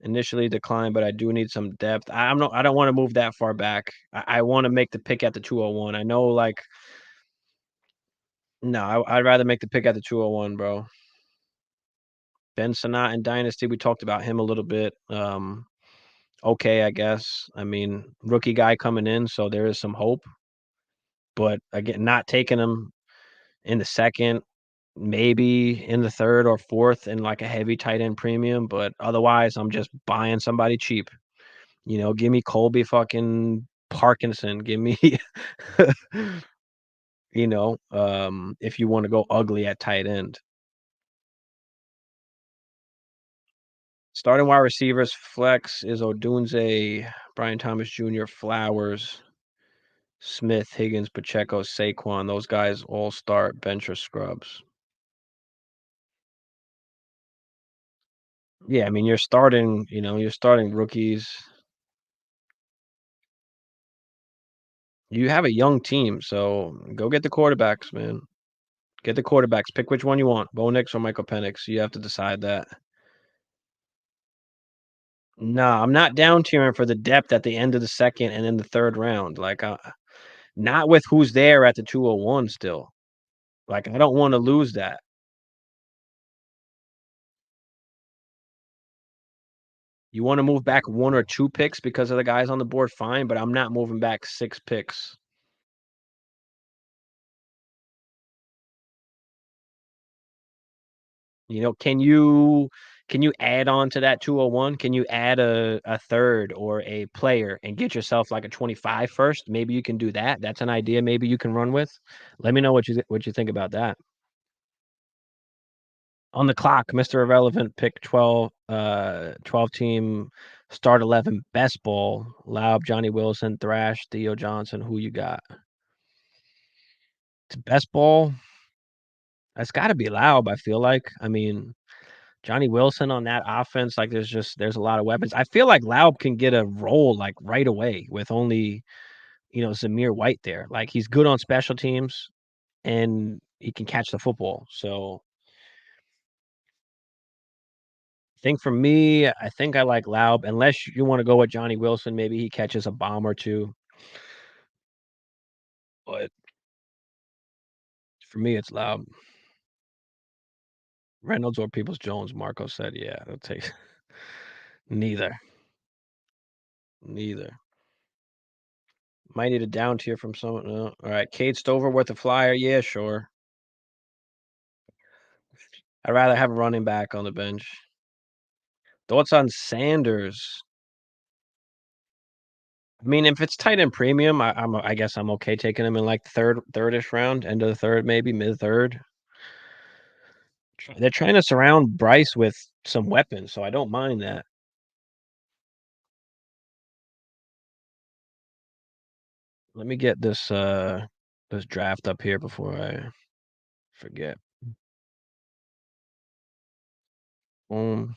Initially declined, but I do need some depth. I don't want to move that far back. I want to make the pick at the 201. I know, like, no, I'd rather make the pick at the 201, bro. Ben Sanat and Dynasty, we talked about him a little bit. Okay, I guess. I mean, rookie guy coming in, so there is some hope. But again, not taking him in the 2nd, maybe in the 3rd or 4th in like a heavy tight end premium, but otherwise I'm just buying somebody cheap. Give me Colby fucking Parkinson. Give me if you want to go ugly at tight end. Starting wide receivers, flex is Odunze, Brian Thomas Jr., Flowers, Smith, Higgins, Pacheco, Saquon. Those guys all start bench or scrubs. Yeah, I mean, you're starting, you're starting rookies. You have a young team, so go get the quarterbacks, man. Get the quarterbacks. Pick which one you want, Bo Nix or Michael Penix. You have to decide that. No, I'm not down tiering for the depth at the end of the second and then the third round. Like, not with who's there at the 201 still. Like, I don't want to lose that. You want to move back 1 or 2 picks because of the guys on the board, fine, but I'm not moving back 6 picks. Can you add on to that 201? Can you add a third or a player and get yourself like a 25 first? Maybe you can do that. That's an idea maybe you can run with. Let me know what you think about that. On the clock, Mr. Irrelevant, pick 12 team, start 11, best ball, Laub, Johnny Wilson, Thrash, Theo Johnson. Who you got? It's best ball. That's got to be Laub, I feel like. I mean, Johnny Wilson on that offense, like there's a lot of weapons. I feel like Laub can get a role like right away with only, Zamir White there. Like he's good on special teams and he can catch the football. So I think for me, I think I like Laub, unless you want to go with Johnny Wilson. Maybe he catches a bomb or two. But for me, it's Laub. Reynolds or Peoples Jones, Marco said, yeah, I'll take neither. Neither. Might need a down tier from someone. No. All right. Cade Stover worth a flyer. Yeah, sure. I'd rather have a running back on the bench. Thoughts on Sanders? I mean, if it's tight end premium, I guess I'm okay taking him in like thirdish round, end of the third, maybe mid third. They're trying to surround Bryce with some weapons, so I don't mind that. Let me get this draft up here before I forget. Boom.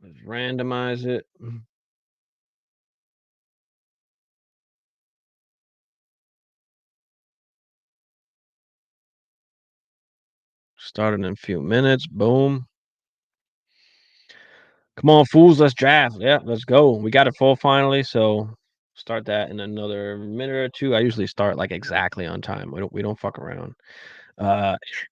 Let's randomize it. Starting in a few minutes. Boom. Come on, fools. Let's draft. Yeah, let's go. We got it full finally. So start that in another minute or two. I usually start like exactly on time. We don't fuck around.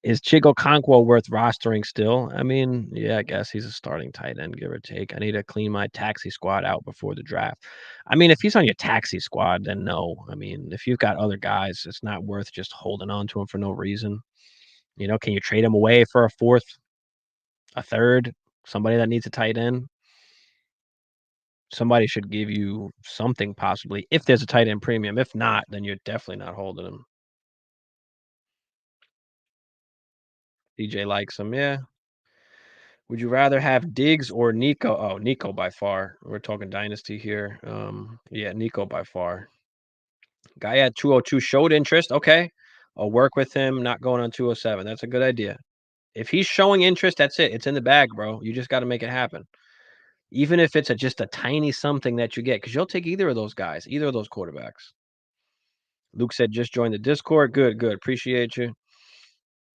Is Chico Conquo worth rostering still? I mean, yeah, I guess he's a starting tight end, give or take. I need to clean my taxi squad out before the draft. I mean, if he's on your taxi squad, then no. I mean, if you've got other guys, it's not worth just holding on to him for no reason. Can you trade him away for a fourth, a third, somebody that needs a tight end? Somebody should give you something possibly if there's a tight end premium. If not, then you're definitely not holding him. DJ likes him, yeah. Would you rather have Diggs or Nico? Oh, Nico by far. We're talking dynasty here. Yeah, Nico by far. Guy at 202 showed interest. Okay. I'll work with him, not going on 207. That's a good idea. If he's showing interest, that's it. It's in the bag, bro. You just got to make it happen. Even if it's just a tiny something that you get, because you'll take either of those guys, either of those quarterbacks. Luke said, just join the Discord. Good, good. Appreciate you.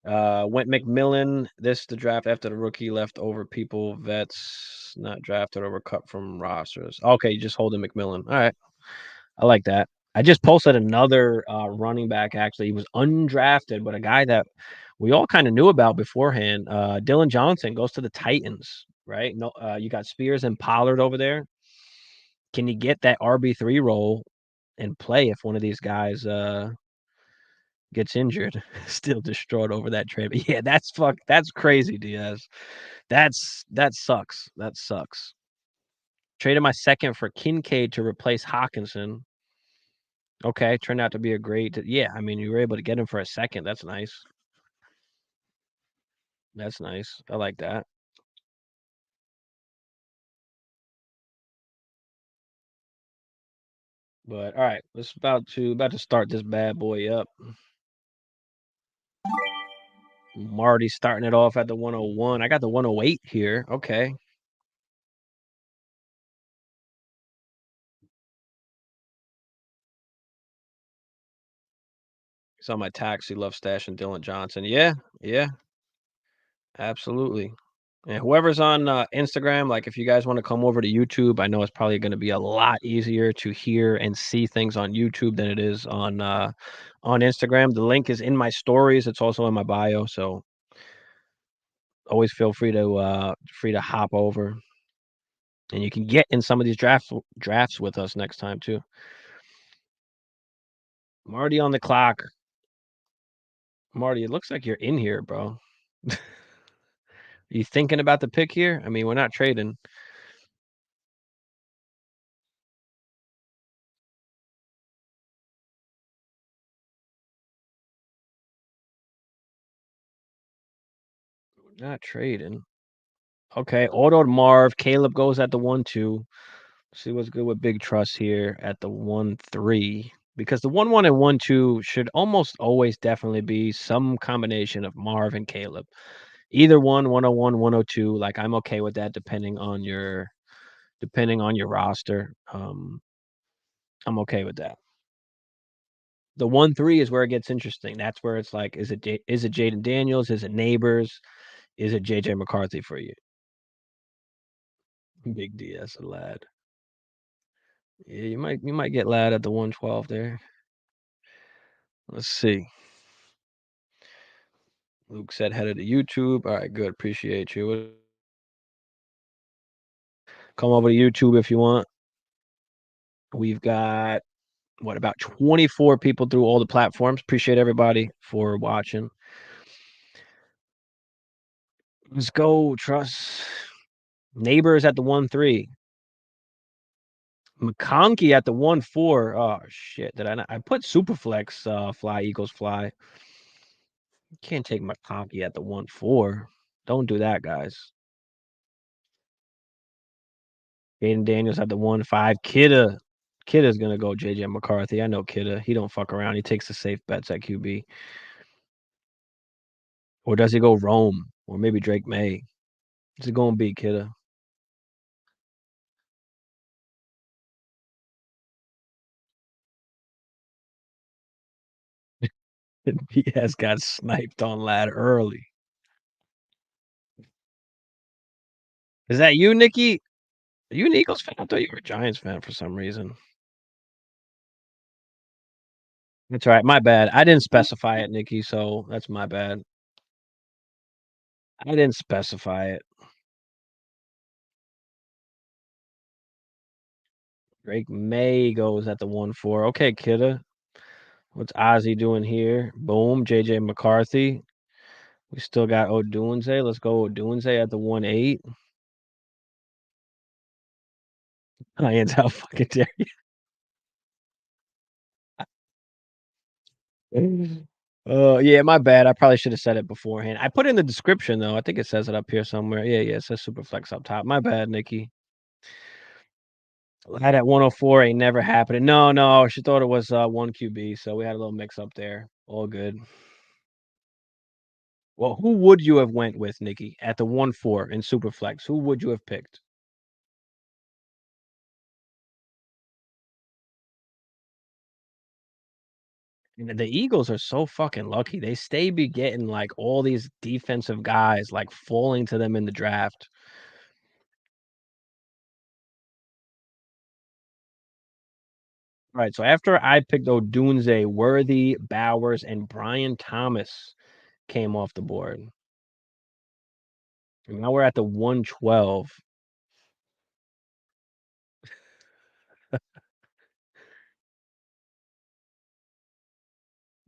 Went McMillan. This the draft after the rookie left over people, vets not drafted or were cut from rosters. Okay, you just holding McMillan. All right. I like that. I just posted another running back, actually. He was undrafted, but a guy that we all kind of knew about beforehand. Dylan Johnson goes to the Titans, right? No, you got Spears and Pollard over there. Can you get that RB3 role and play if one of these guys gets injured? Still distraught over that trade. But yeah, that's crazy, Diaz. That sucks. That sucks. Traded my second for Kincaid to replace Hawkinson. Okay, turned out to be a great. Yeah, I mean, you were able to get him for a second. That's nice. That's nice. I like that. But all right, let's about to start this bad boy up. Marty starting it off at the 101. I got the 108 here. Okay. He's on my taxi. Love stashing Dylan Johnson. Yeah, yeah, absolutely. And whoever's on Instagram, like if you guys want to come over to YouTube, I know it's probably going to be a lot easier to hear and see things on YouTube than it is on Instagram. The link is in my stories. It's also in my bio, so always feel free to hop over, and you can get in some of these drafts with us next time too. Marty on the clock. Marty, it looks like you're in here, bro. You thinking about the pick here? I mean, we're not trading. We're not trading. Okay, auto Marv. Caleb goes at the 1-2. See what's good with Big Trust here at the 1-3. Because the 1-1 and 1-2 should almost always definitely be some combination of Marv and Caleb. Either one, 101, 102. Like I'm okay with that depending on your roster. I'm okay with that. The 1-3 is where it gets interesting. That's where it's like, is it Jaden Daniels? Is it Neighbors? Is it JJ McCarthy for you? Big D, that's a lad. Yeah, you might get lad at the 112 there. Let's see. Luke said headed to YouTube. All right, good. Appreciate you. Come over to YouTube if you want. We've got what about 24 people through all the platforms. Appreciate everybody for watching. Let's go, Trust. Neighbors at the 1-3. McConkey at the 1-4. Oh shit! Did I not? I put Superflex fly Eagles fly. You can't take McConkey at the 1-4. Don't do that, guys. Aiden Daniels at the 1-5. Kidda's gonna go JJ McCarthy. I know Kidda. He don't fuck around. He takes the safe bets at QB. Or does he go Rome? Or maybe Drake May? Is it gonna be Kidda? He has got sniped on lad early. Is that you, Nikki? Are you an Eagles fan? I thought you were a Giants fan for some reason. That's right. My bad. I didn't specify it, Nikki, so that's my bad. I didn't specify it. Drake May goes at the 1-4. Okay, Kidda. What's Ozzy doing here? Boom. JJ McCarthy. We still got Odunze. Let's go Odunze at the 1-8. Lions, how fucking dare you? Yeah, my bad. I probably should have said it beforehand. I put in the description though. I think it says it up here somewhere. Yeah, yeah, it says Superflex up top. My bad, Nikki. Lad at 104 ain't never happening. No, no, she thought it was 1 QB, so we had a little mix up there. All good. Well, who would you have went with, Nikki, at the 1-4 in Superflex? Who would you have picked? And the Eagles are so fucking lucky. They be getting like all these defensive guys like falling to them in the draft. All right, so after I picked Odunze, Worthy, Bowers, and Brian Thomas came off the board. And now we're at the 112.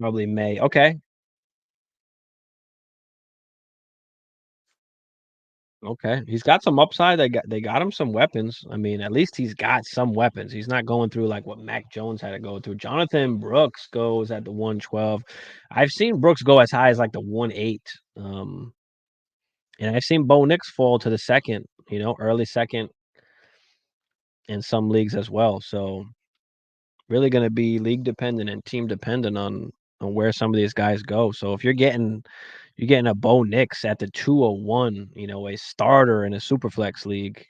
Probably May. Okay. Okay. He's got some upside. They got him some weapons. I mean, at least he's got some weapons. He's not going through like what Mac Jones had to go through. Jonathan Brooks goes at the 112. I've seen Brooks go as high as like the 1-8. And I've seen Bo Nix fall to the second, early second in some leagues as well. So really going to be league dependent and team dependent on where some of these guys go. So if you're getting a Bo Nix at the 201, a starter in a superflex league.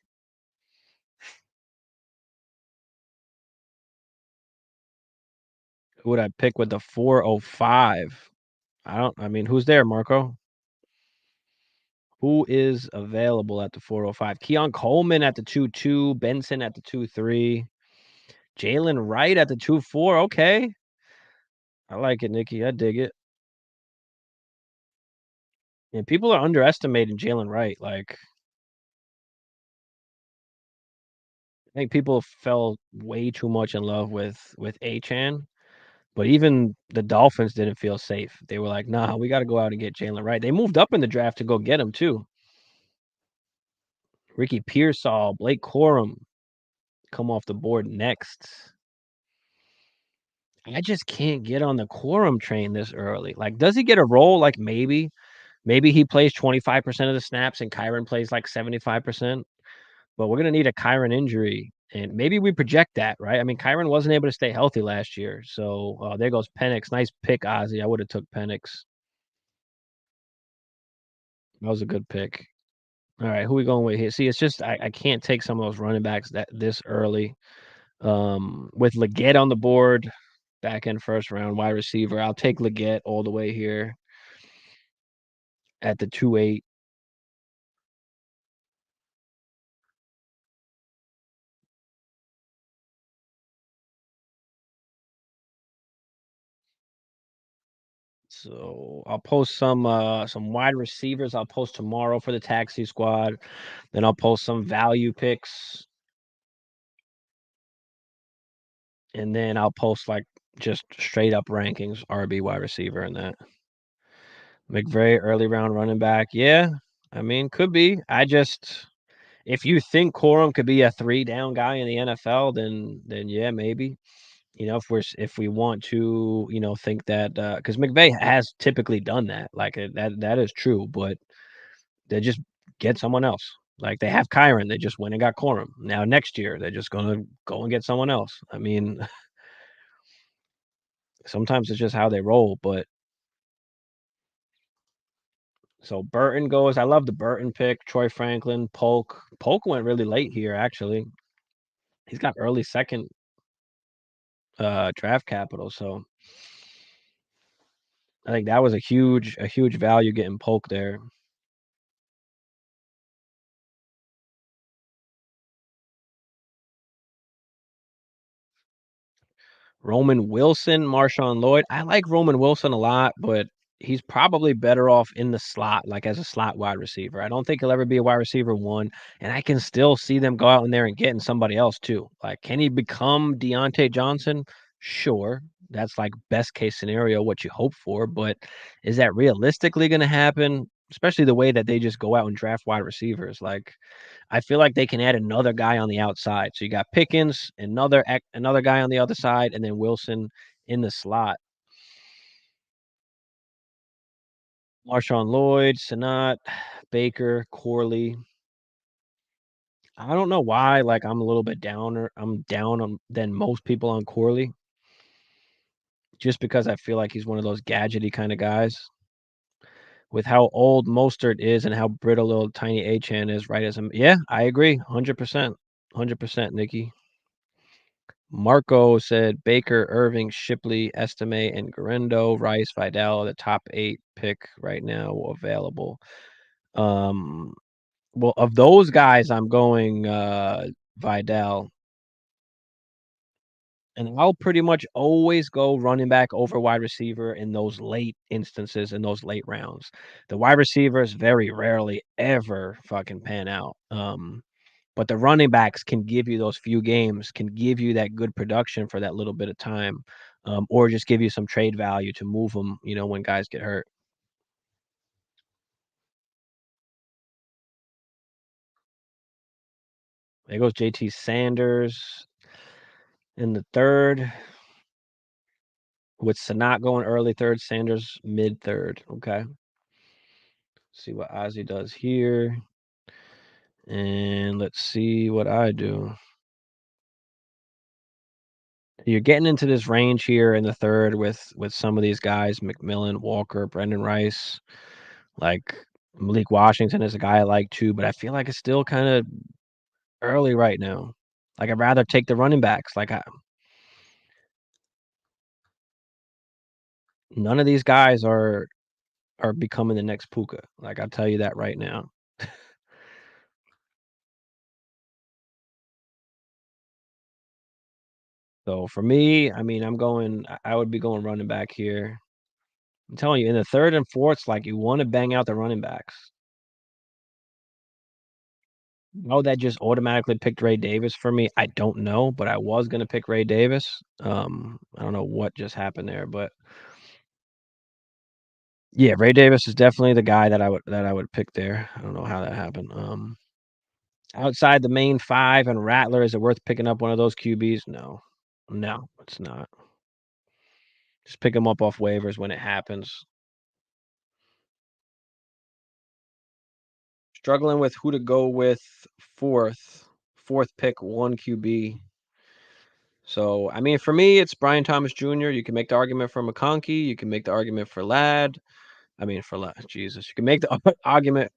Who would I pick with the 405? I mean, who's there, Marco? Who is available at the 405? Keon Coleman at the 2-2, Benson at the 2-3, Jalen Wright at the 2-4. Okay. I like it, Nikki. I dig it. And people are underestimating Jalen Wright. Like, I think people fell way too much in love with Achan. But even the Dolphins didn't feel safe. They were like, nah, we got to go out and get Jalen Wright. They moved up in the draft to go get him, too. Ricky Pearsall, Blake Corum come off the board next. I just can't get on the Corum train this early. Like, does he get a role? Like, maybe he plays 25% of the snaps and Kyron plays like 75%. But we're going to need a Kyron injury. And maybe we project that, right? I mean, Kyron wasn't able to stay healthy last year. So there goes Penix. Nice pick, Ozzy. I would have took Penix. That was a good pick. All right, who we going with here? See, it's just I can't take some of those running backs this early. With Leggett on the board, back in first round, wide receiver. I'll take Leggett all the way here at the 2-8. So I'll post some wide receivers. I'll post tomorrow for the taxi squad. Then I'll post some value picks. And then I'll post like just straight up rankings, RB wide receiver and that. McVay, early round running back. Yeah. I mean, could be. If you think Corum could be a 3-down guy in the NFL, then yeah, maybe. If we want to, think that because McVay has typically done that, like that is true, but they just get someone else. Like they have Kyron, they just went and got Corum. Now next year they're just gonna go and get someone else. I mean, sometimes it's just how they roll. But so Burton goes. I love the Burton pick. Troy Franklin, Polk. Polk went really late here. Actually, he's got early second draft capital, so I think that was a huge value getting Polk there. Roman Wilson, Marshawn Lloyd. I like Roman Wilson a lot, but he's probably better off in the slot, like as a slot wide receiver. I don't think he'll ever be a wide receiver one, and I can still see them go out in there and getting somebody else too. Like, can he become Deontay Johnson? Sure. That's like best case scenario, what you hope for, but is that realistically going to happen? Especially the way that they just go out and draft wide receivers. Like, I feel like they can add another guy on the outside. So you got Pickens, another guy on the other side, and then Wilson in the slot. Marshawn Lloyd, Sanat, Baker, Corley. I don't know why. Like I'm a little bit downer. I'm down on than most people on Corley, just because I feel like he's one of those gadgety kind of guys. With how old Mostert is and how brittle little tiny Achan is, right as him. Yeah, I agree, 100%, 100%, Nikki. Marco said Baker, Irving, Shipley, Estime, and Garendo, Rice, Vidal, the top 8 pick right now available. Well, of those guys, I'm going Vidal. And I'll pretty much always go running back over wide receiver in those late instances, in those late rounds. The wide receivers very rarely ever fucking pan out. But the running backs can give you those few games, can give you that good production for that little bit of time, or just give you some trade value to move them, when guys get hurt. There goes JT Sanders in the third, with Sanat going early third, Sanders mid third. Okay. See what Ozzy does here. And let's see what I do. You're getting into this range here in the third with some of these guys, McMillan, Walker, Brendan Rice, like Malik Washington is a guy I like too, but I feel like it's still kind of early right now. Like I'd rather take the running backs. None of these guys are becoming the next Puka. Like I'll tell you that right now. So for me, I mean, I would be going running back here. I'm telling you, in the third and fourth, like you want to bang out the running backs. Oh, that just automatically picked Ray Davis for me. I don't know, but I was gonna pick Ray Davis. I don't know what just happened there, but yeah, Ray Davis is definitely the guy that I would pick there. I don't know how that happened. Outside the main five and Rattler, is it worth picking up one of those QBs? No, no, it's not. Just pick them up off waivers when it happens. Struggling with who to go with fourth. Fourth pick, one QB. So, I mean, for me, it's Brian Thomas Jr. You can make the argument for McConkey. You can make the argument for Ladd. I mean, for Ladd, Jesus. You can make the argument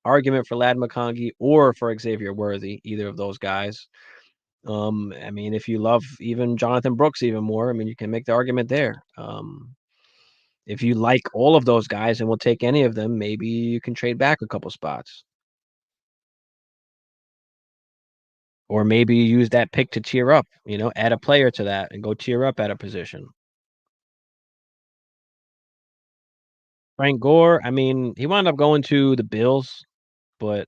for Ladd McConkey or for Xavier Worthy, either of those guys. I mean, if you love even Jonathan Brooks even more, I mean, you can make the argument there. If you like all of those guys and will take any of them, maybe you can trade back a couple spots. Or maybe you use that pick to tier up, add a player to that and go tier up at a position. Frank Gore, I mean, he wound up going to the Bills, but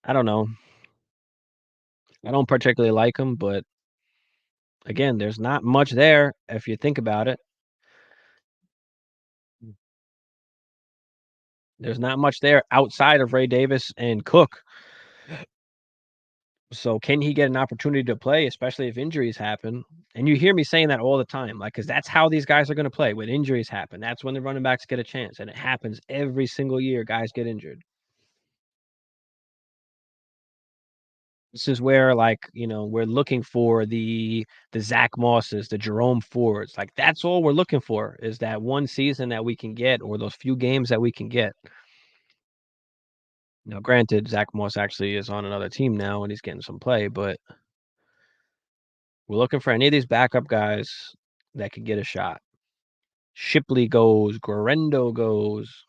I don't know. I don't particularly like him, but again, there's not much there if you think about it. There's not much there outside of Ray Davis and Cook. So can he get an opportunity to play, especially if injuries happen? And you hear me saying that all the time, like, because that's how these guys are going to play. When injuries happen, that's when the running backs get a chance, and it happens every single year. Guys get injured. This is where, like, we're looking for the Zach Mosses, the Jerome Fords. Like, that's all we're looking for is that one season that we can get, or those few games that we can get. Now, granted, Zach Moss actually is on another team now, and he's getting some play, but we're looking for any of these backup guys that could get a shot. Shipley goes, Guarendo goes.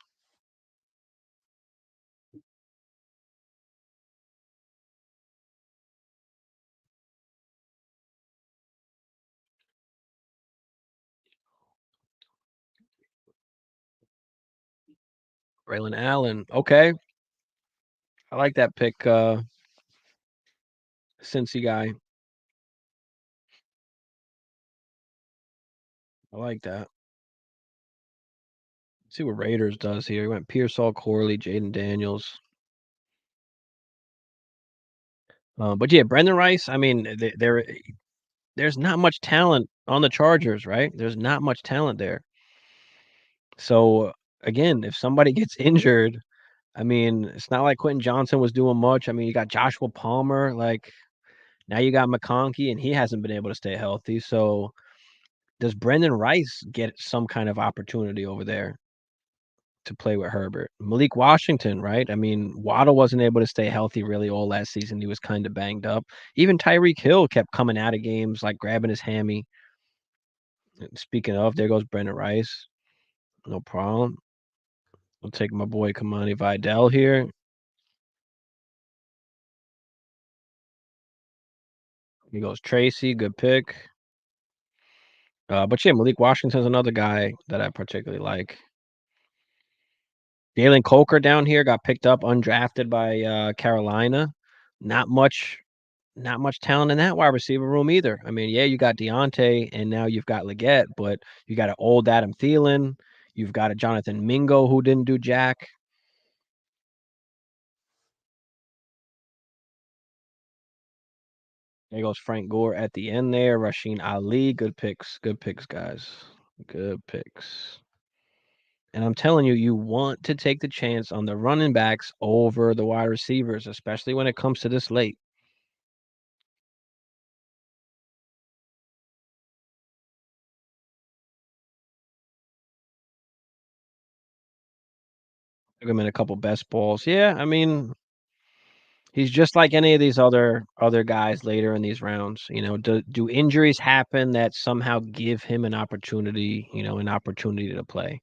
Braylon Allen. Okay. I like that pick, Cincy guy. I like that. Let's see what Raiders does here. He went Pearsall, Corley, Jaden Daniels. But yeah, Brendan Rice, I mean, there's not much talent on the Chargers, right? There's not much talent there. So again, if somebody gets injured, I mean, it's not like Quentin Johnson was doing much. I mean, you got Joshua Palmer, like now you got McConkey, and he hasn't been able to stay healthy. So does Brendan Rice get some kind of opportunity over there to play with Herbert? Malik Washington, right? I mean, Waddle wasn't able to stay healthy really all last season. He was kind of banged up. Even Tyreek Hill kept coming out of games, like grabbing his hammy. Speaking of, there goes Brendan Rice. No problem. I'll take my boy Kamani Vidal here. He goes Tracy, good pick. But yeah, Malik Washington's another guy that I particularly like. Jalen Coker down here got picked up undrafted by Carolina. Not much, not much talent in that wide receiver room either. I mean, yeah, you got Deontay and now you've got Leggett, but you got an old Adam Thielen. You've got a Jonathan Mingo who didn't do jack. There goes Frank Gore at the end there. Rasheen Ali. Good picks. Good picks, guys. Good picks. And I'm telling you, you want to take the chance on the running backs over the wide receivers, especially when it comes to this late. Took him in a couple best balls. Yeah, I mean, he's just like any of these other guys later in these rounds. Do injuries happen that somehow give him an opportunity? An opportunity to play.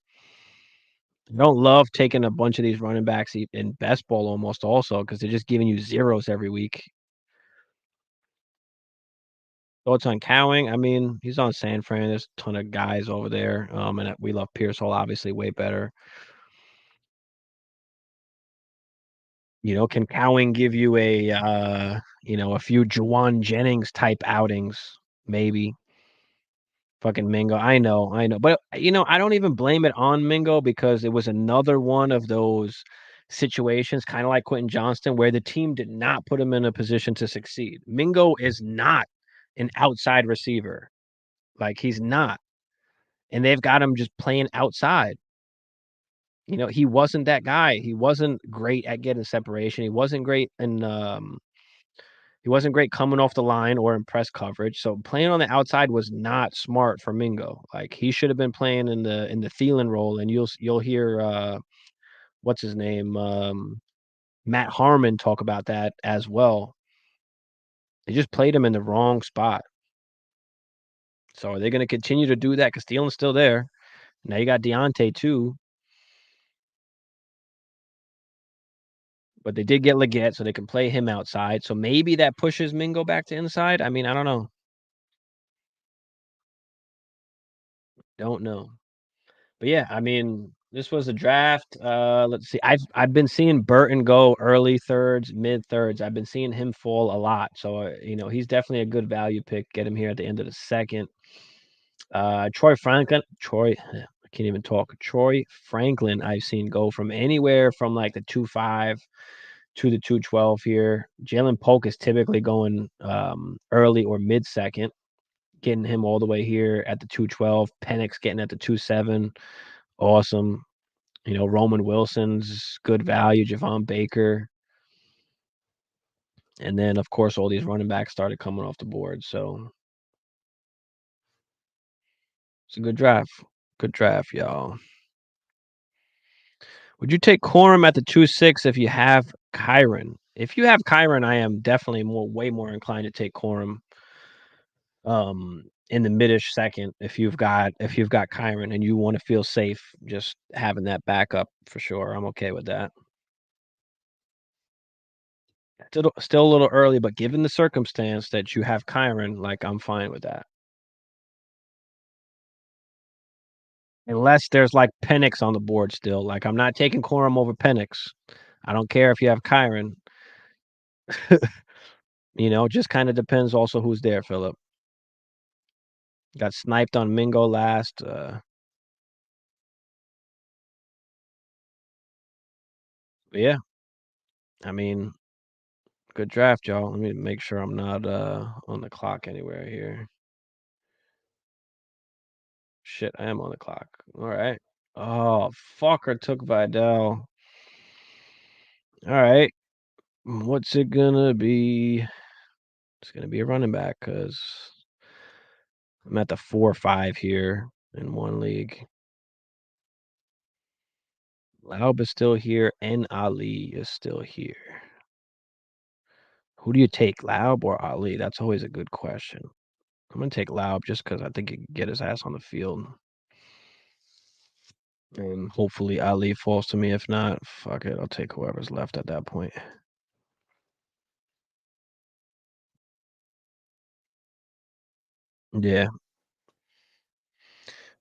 I don't love taking a bunch of these running backs in best ball almost also because they're just giving you zeros every week. Thoughts on Cowing? I mean, he's on San Fran. There's a ton of guys over there. And we love Pierce Hall obviously way better. Can Cowing give you a few Juwan Jennings type outings? Maybe. Fucking Mingo. I know. But I don't even blame it on Mingo because it was another one of those situations, kind of like Quentin Johnston, where the team did not put him in a position to succeed. Mingo is not an outside receiver. Like he's not. And they've got him just playing outside. He wasn't that guy. He wasn't great at getting separation. He wasn't great coming off the line or in press coverage. So playing on the outside was not smart for Mingo. Like he should have been playing in the Thielen role. And you'll hear what's his name, Matt Harmon talk about that as well. They just played him in the wrong spot. So are they going to continue to do that? Because Thielen's still there. Now you got Deontay too. But they did get Leggett, so they can play him outside. So maybe that pushes Mingo back to inside. I mean, I don't know. Don't know. But yeah, I mean, this was a draft. Let's see. I've been seeing Burton go early thirds, mid thirds. I've been seeing him fall a lot. So he's definitely a good value pick. Get him here at the end of the second. Troy Franklin. I can't even talk. Troy Franklin. I've seen go from anywhere from like the 2.5 to the 2.12 here. Jalen Polk is typically going early or mid second. Getting him all the way here at the 2.12. Penix getting at the 2.7. Awesome. Roman Wilson's good value, Javon Baker. And then, of course, all these running backs started coming off the board. So it's a good draft. Good draft, y'all. Would you take Corum at the 2.6 if you have Kyron? If you have Kyron, I am definitely way more inclined to take Corum in the midish second if you've got Kyron and you want to feel safe just having that backup for sure. I'm okay with that. Still a little early, but given the circumstance that you have Kyron, like I'm fine with that. Unless there's like Penix on the board still. Like I'm not taking Corum over Penix. I don't care if you have Kyron. Just kind of depends also who's there, Philip. Got sniped on Mingo last. But yeah, I mean, good draft, y'all. Let me make sure I'm not on the clock anywhere here. Shit, I am on the clock. All right. Oh, fucker took Vidal. All right. What's it gonna be? It's gonna be a running back because I'm at the 4-5 here in one league. Laub is still here, and Ali is still here. Who do you take, Laub or Ali? That's always a good question. I'm gonna take Laub just because I think he can get his ass on the field. And hopefully Ali falls to me. If not, fuck it. I'll take whoever's left at that point. Yeah.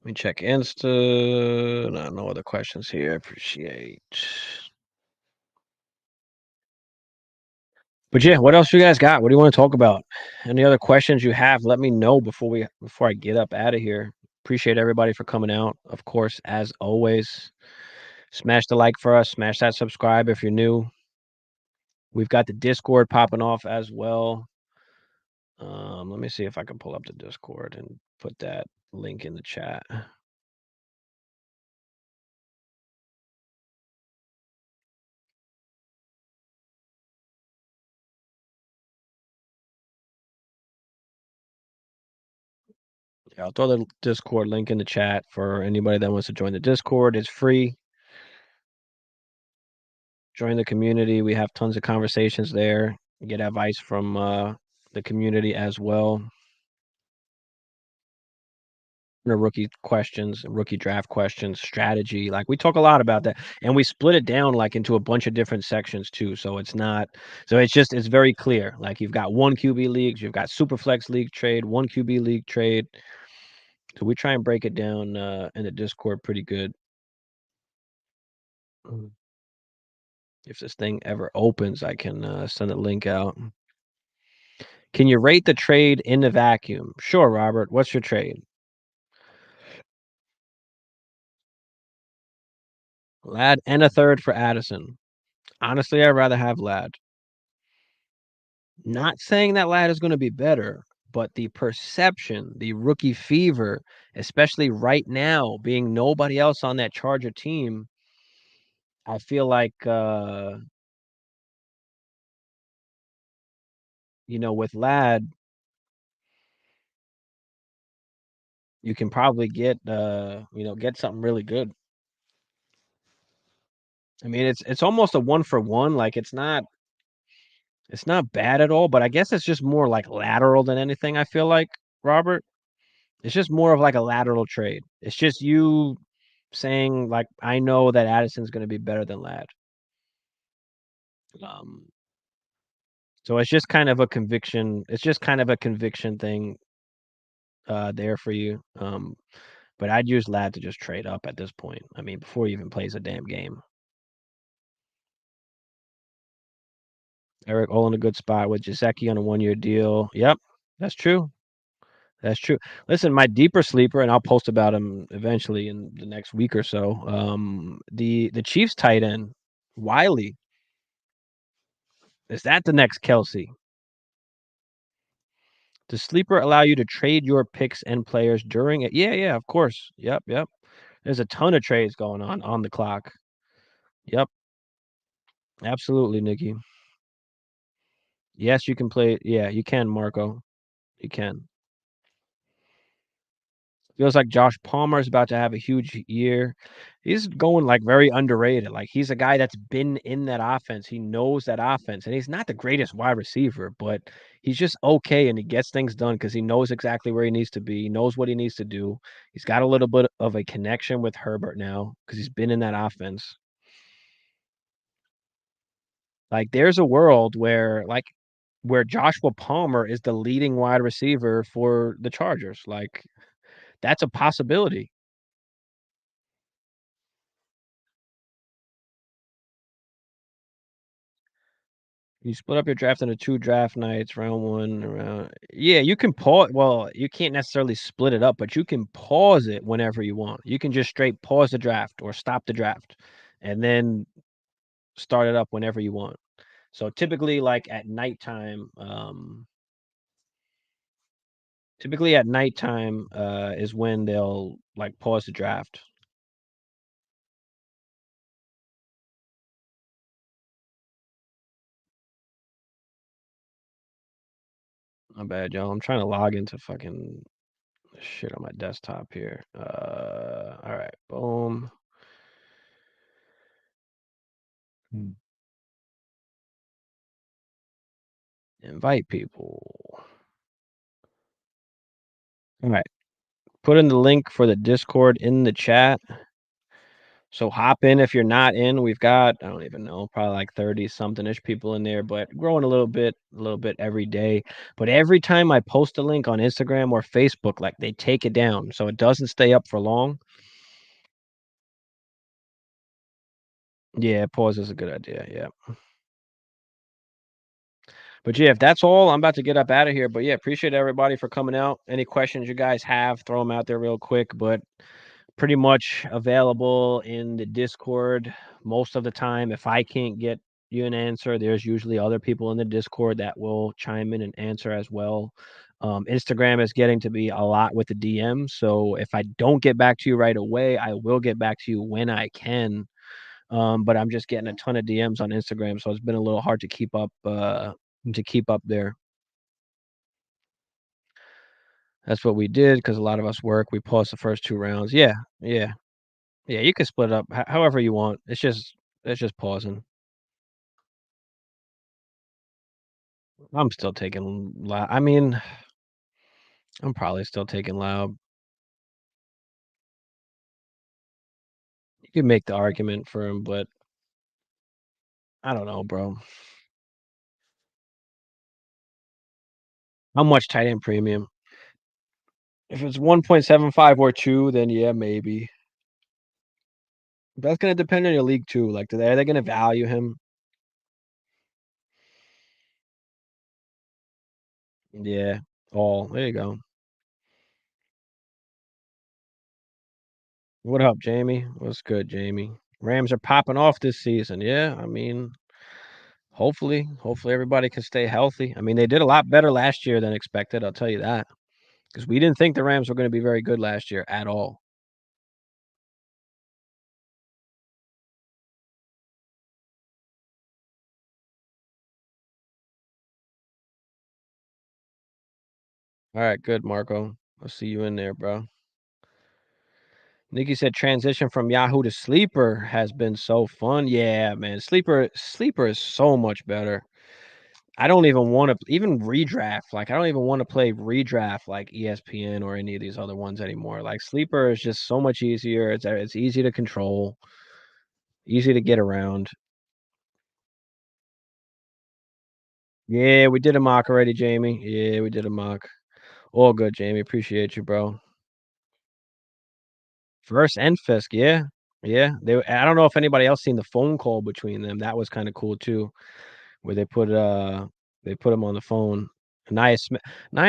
Let me check Insta. No other questions here. Appreciate. But yeah, what else you guys got? What do you want to talk about? Any other questions you have? Let me know before I get up out of here. Appreciate everybody for coming out. Of course, as always, smash the like for us. Smash that subscribe if you're new. We've got the Discord popping off as well. Let me see if I can pull up the Discord and put that link in the chat. Yeah, I'll throw the Discord link in the chat for anybody that wants to join the Discord. It's free. Join the community. We have tons of conversations there. Get advice from the community as well. Rookie questions, rookie draft questions, strategy. Like we talk a lot about that, and we split it down like into a bunch of different sections too. So it's not. So it's very clear. Like you've got one QB leagues, you've got Superflex league trade, one QB league trade. So we try and break it down in the Discord pretty good. If this thing ever opens, I can send a link out. Can you rate the trade in the vacuum? Sure, Robert. What's your trade? Lad and a third for Addison. Honestly, I'd rather have Lad. Not saying that Lad is going to be better, but the perception, the rookie fever, especially right now, being nobody else on that Charger team, I feel like with Lad, you can probably get something really good. I mean, it's almost a 1-for-1. Like it's not bad at all, but I guess it's just more like lateral than anything, I feel like, Robert. It's just more of like a lateral trade. It's just you saying like, I know that Addison's going to be better than Lad. Um, so it's just kind of a conviction. It's just kind of a conviction thing there for you. But I'd use Lad to just trade up at this point. I mean, before he even plays a damn game. Eric all in a good spot with Jaceki on a 1-year deal. Yep, that's true. That's true. Listen, my deeper sleeper, and I'll post about him eventually in the next week or so. The Chiefs tight end, Wiley. Is that the next Kelsey? Does sleeper allow you to trade your picks and players during it? Yeah, of course. Yep. There's a ton of trades going on the clock. Yep, absolutely, Nikki. Yes, you can play. Yeah, you can, Marco. You can. Feels like Josh Palmer is about to have a huge year. He's going like very underrated. Like he's a guy that's been in that offense. He knows that offense, and he's not the greatest wide receiver, but he's just okay, and he gets things done because he knows exactly where he needs to be. He knows what he needs to do. He's got a little bit of a connection with Herbert now because he's been in that offense. Like there's a world where Joshua Palmer is the leading wide receiver for the Chargers. Like that's a possibility. You split up your draft into 2 draft nights, round 1, yeah, you can pause. Well, you can't necessarily split it up, but you can pause it whenever you want. You can just straight pause the draft or stop the draft and then start it up whenever you want. So typically like at nighttime, is when they'll like pause the draft. My bad, y'all. I'm trying to log into fucking shit on my desktop here. All right, boom. Invite people. All right. Put in the link for the Discord in the chat. So hop in if you're not in. We've got, I don't even know, probably like 30 something ish people in there, but growing a little bit every day. But every time I post a link on Instagram or Facebook, like they take it down. So it doesn't stay up for long. Yeah, pause is a good idea. Yeah. But yeah, if that's all, I'm about to get up out of here. But yeah, appreciate everybody for coming out. Any questions you guys have, throw them out there real quick. But pretty much available in the Discord most of the time. If I can't get you an answer, there's usually other people in the Discord that will chime in and answer as well. Instagram is getting to be a lot with the DM. So if I don't get back to you right away, I will get back to you when I can. But I'm just getting a ton of DMs on Instagram, so it's been a little hard to keep up there. That's what we did because a lot of us work. We paused the first 2 rounds. Yeah. You can split it up however you want. It's just pausing. I'm still taking Loud. I mean, I'm probably still taking Loud. You could make the argument for him, but I don't know, bro. How much tight end premium? If it's 1.75 or 2, then yeah, maybe. That's gonna depend on your league too. Like, are they gonna value him? Yeah. All. There you go. What up, Jamie? What's good, Jamie? Rams are popping off this season. Yeah, I mean, hopefully everybody can stay healthy. I mean, they did a lot better last year than expected. I'll tell you that because we didn't think the Rams were going to be very good last year at all. All right, good, Marco. I'll see you in there, bro. Nikki said transition from Yahoo to Sleeper has been so fun. Yeah, man. Sleeper is so much better. I don't even want to even redraft. Like I don't even want to play redraft like ESPN or any of these other ones anymore. Like Sleeper is just so much easier. It's easy to control, easy to get around. Yeah, we did a mock already, Jamie. Yeah, we did a mock. All good, Jamie. Appreciate you, bro. First and Fisk, yeah. Yeah. I don't know if anybody else seen the phone call between them. That was kind of cool too. Where they put him on the phone. Nia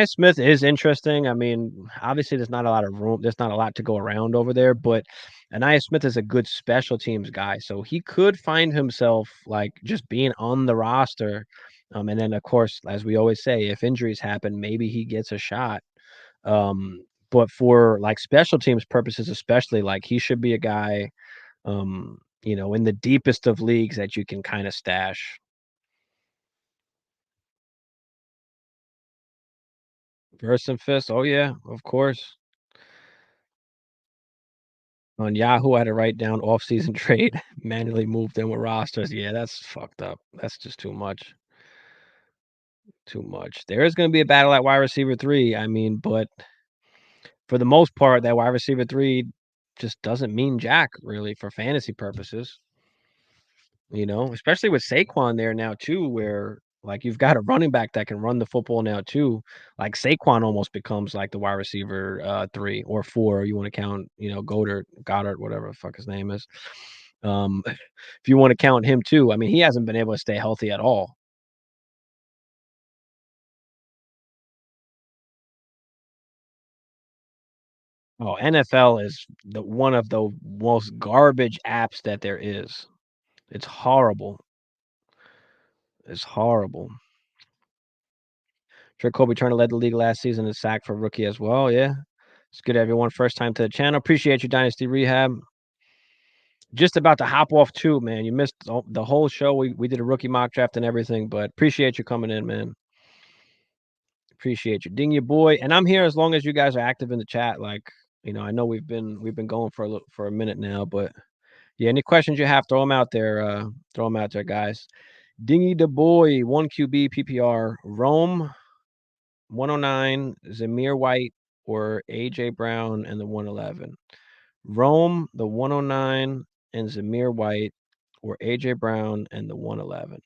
Smith is interesting. I mean, obviously there's not a lot of room. There's not a lot to go around over there, but Nia Smith is a good special teams guy, so he could find himself like just being on the roster. And then of course, as we always say, if injuries happen, maybe he gets a shot. But for like special teams purposes, especially, like he should be a guy, in the deepest of leagues that you can kind of stash. First and Fist, oh yeah, of course. On Yahoo, I had to write down off-season trade, manually moved in with rosters. Yeah, that's fucked up. That's just too much. Too much. There is gonna be a battle at wide receiver 3, I mean, but for the most part, that wide receiver 3 just doesn't mean jack really for fantasy purposes. Especially with Saquon there now too, where like you've got a running back that can run the football now too. Like Saquon almost becomes like the wide receiver 3 or 4. You want to count, Goddard, whatever the fuck his name is. If you want to count him too, I mean, he hasn't been able to stay healthy at all. Oh, NFL is the one of the most garbage apps that there is. It's horrible. It's horrible. Sure, Kobe Turner led the league last season in sack for rookie as well. Yeah. It's good everyone. First time to the channel. Appreciate you, Dynasty Rehab. Just about to hop off too, man. You missed the whole show. We did a rookie mock draft and everything, but appreciate you coming in, man. Appreciate you. Ding your boy. And I'm here as long as you guys are active in the chat. Like, I know we've been going for a minute now, but yeah, any questions you have, throw them out there. Throw them out there, guys. Dingy the boy, 1 QB PPR, Rome 109, Zamir White or AJ Brown and the 111. Rome, the 109, and Zamir White or AJ Brown and the 111.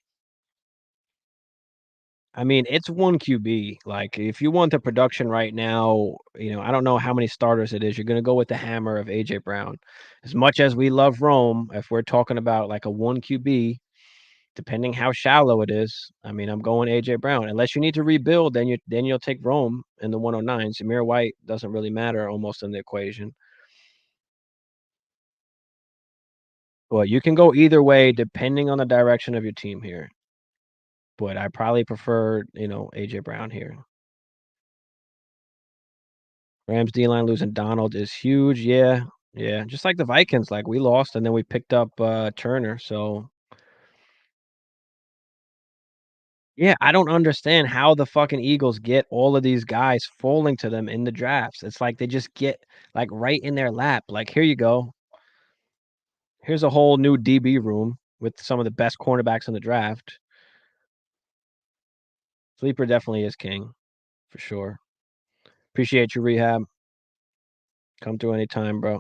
I mean, it's 1 QB. Like, if you want the production right now, I don't know how many starters it is. You're going to go with the hammer of AJ Brown. As much as we love Rome, if we're talking about like a 1 QB, depending how shallow it is, I mean, I'm going AJ Brown. Unless you need to rebuild, then you'll take Rome in the 109. Zamir White doesn't really matter almost in the equation. But you can go either way depending on the direction of your team here. But I probably prefer, AJ Brown here. Rams D line losing Donald is huge. Yeah. Yeah. Just like the Vikings, like we lost and then we picked up Turner. So yeah, I don't understand how the fucking Eagles get all of these guys falling to them in the drafts. It's like they just get like right in their lap. Like, here you go. Here's a whole new DB room with some of the best cornerbacks in the draft. Sleeper definitely is king, for sure. Appreciate your rehab. Come through anytime, bro.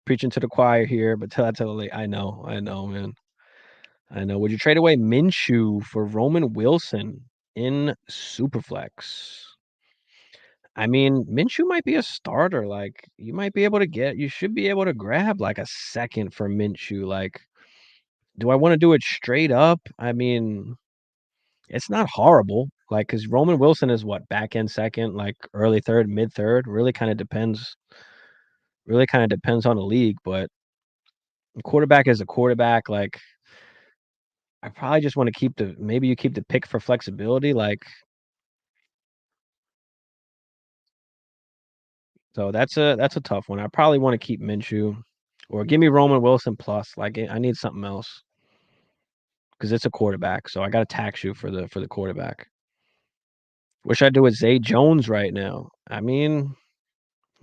Preaching to the choir here, but totally I know, man. I know. Would you trade away Minshew for Roman Wilson in Superflex? I mean, Minshew might be a starter. Like, you should be able to grab like a second for Minshew. Like, do I want to do it straight up? I mean, it's not horrible. Like, because Roman Wilson is what, back end second, like early third, mid third. Really kind of depends. Really kind of depends on the league, but quarterback is a quarterback. Like, I probably just want to maybe you keep the pick for flexibility. Like, so that's a tough one. I probably want to keep Minshew, or give me Roman Wilson plus. Like, I need something else because it's a quarterback. So I got to tax you for the quarterback. Wish I do with Zay Jones right now. I mean,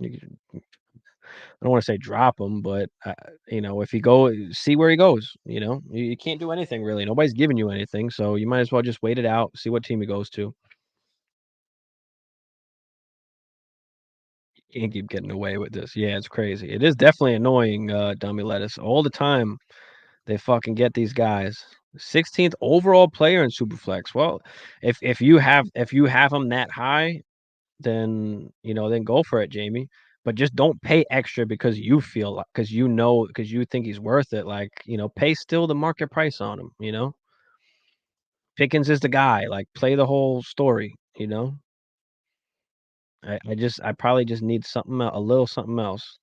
I don't want to say drop him, but if he see where he goes. You can't do anything really. Nobody's giving you anything, so you might as well just wait it out, see what team he goes to. You can't keep getting away with this. Yeah, it's crazy. It is definitely annoying, dummy lettuce. All the time they fucking get these guys. 16th overall player in Superflex. Well, if you have him that high, then go for it, Jamie. But just don't pay extra because because you think he's worth it. Like, pay still the market price on him. Pickens is the guy. Like, play the whole story. I probably just need a little something else.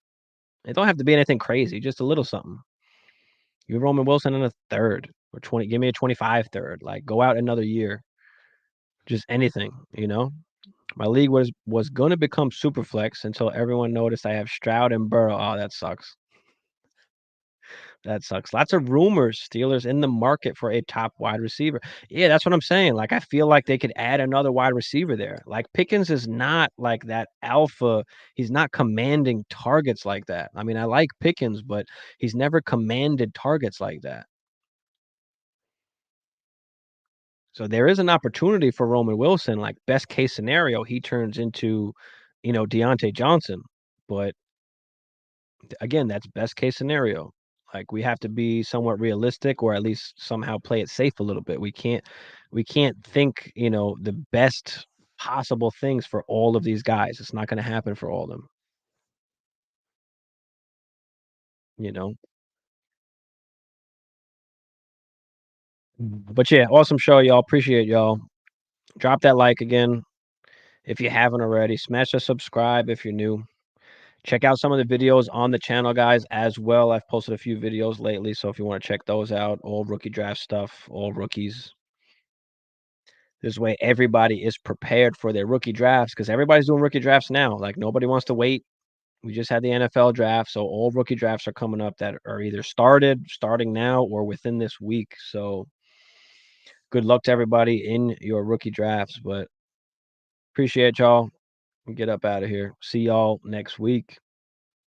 It don't have to be anything crazy, just a little something. You Roman Wilson in a third or 20, give me a 25 third. Like, go out another year. Just anything. My league was gonna become super flex until everyone noticed I have Stroud and Burrow. Oh, that sucks. That sucks. Lots of rumors. Steelers in the market for a top wide receiver. Yeah, that's what I'm saying. Like, I feel like they could add another wide receiver there. Like, Pickens is not like that alpha. He's not commanding targets like that. I mean, I like Pickens, but he's never commanded targets like that. So there is an opportunity for Roman Wilson. Like, best case scenario, he turns into, Deontay Johnson. But again, that's best case scenario. Like, we have to be somewhat realistic, or at least somehow play it safe a little bit. We can't think, the best possible things for all of these guys. It's not going to happen for all of them, you know. But yeah, awesome show, y'all. Appreciate y'all. Drop that like again if you haven't already. Smash the subscribe if you're new. Check out some of the videos on the channel, guys, as well. I've posted a few videos lately, so if you want to check those out, all rookie draft stuff, all rookies. This way, everybody is prepared for their rookie drafts because everybody's doing rookie drafts now. Like, nobody wants to wait. We just had the NFL draft, so all rookie drafts are coming up that are either starting now, or within this week. So good luck to everybody in your rookie drafts. But appreciate y'all. Get up out of here. See y'all next week.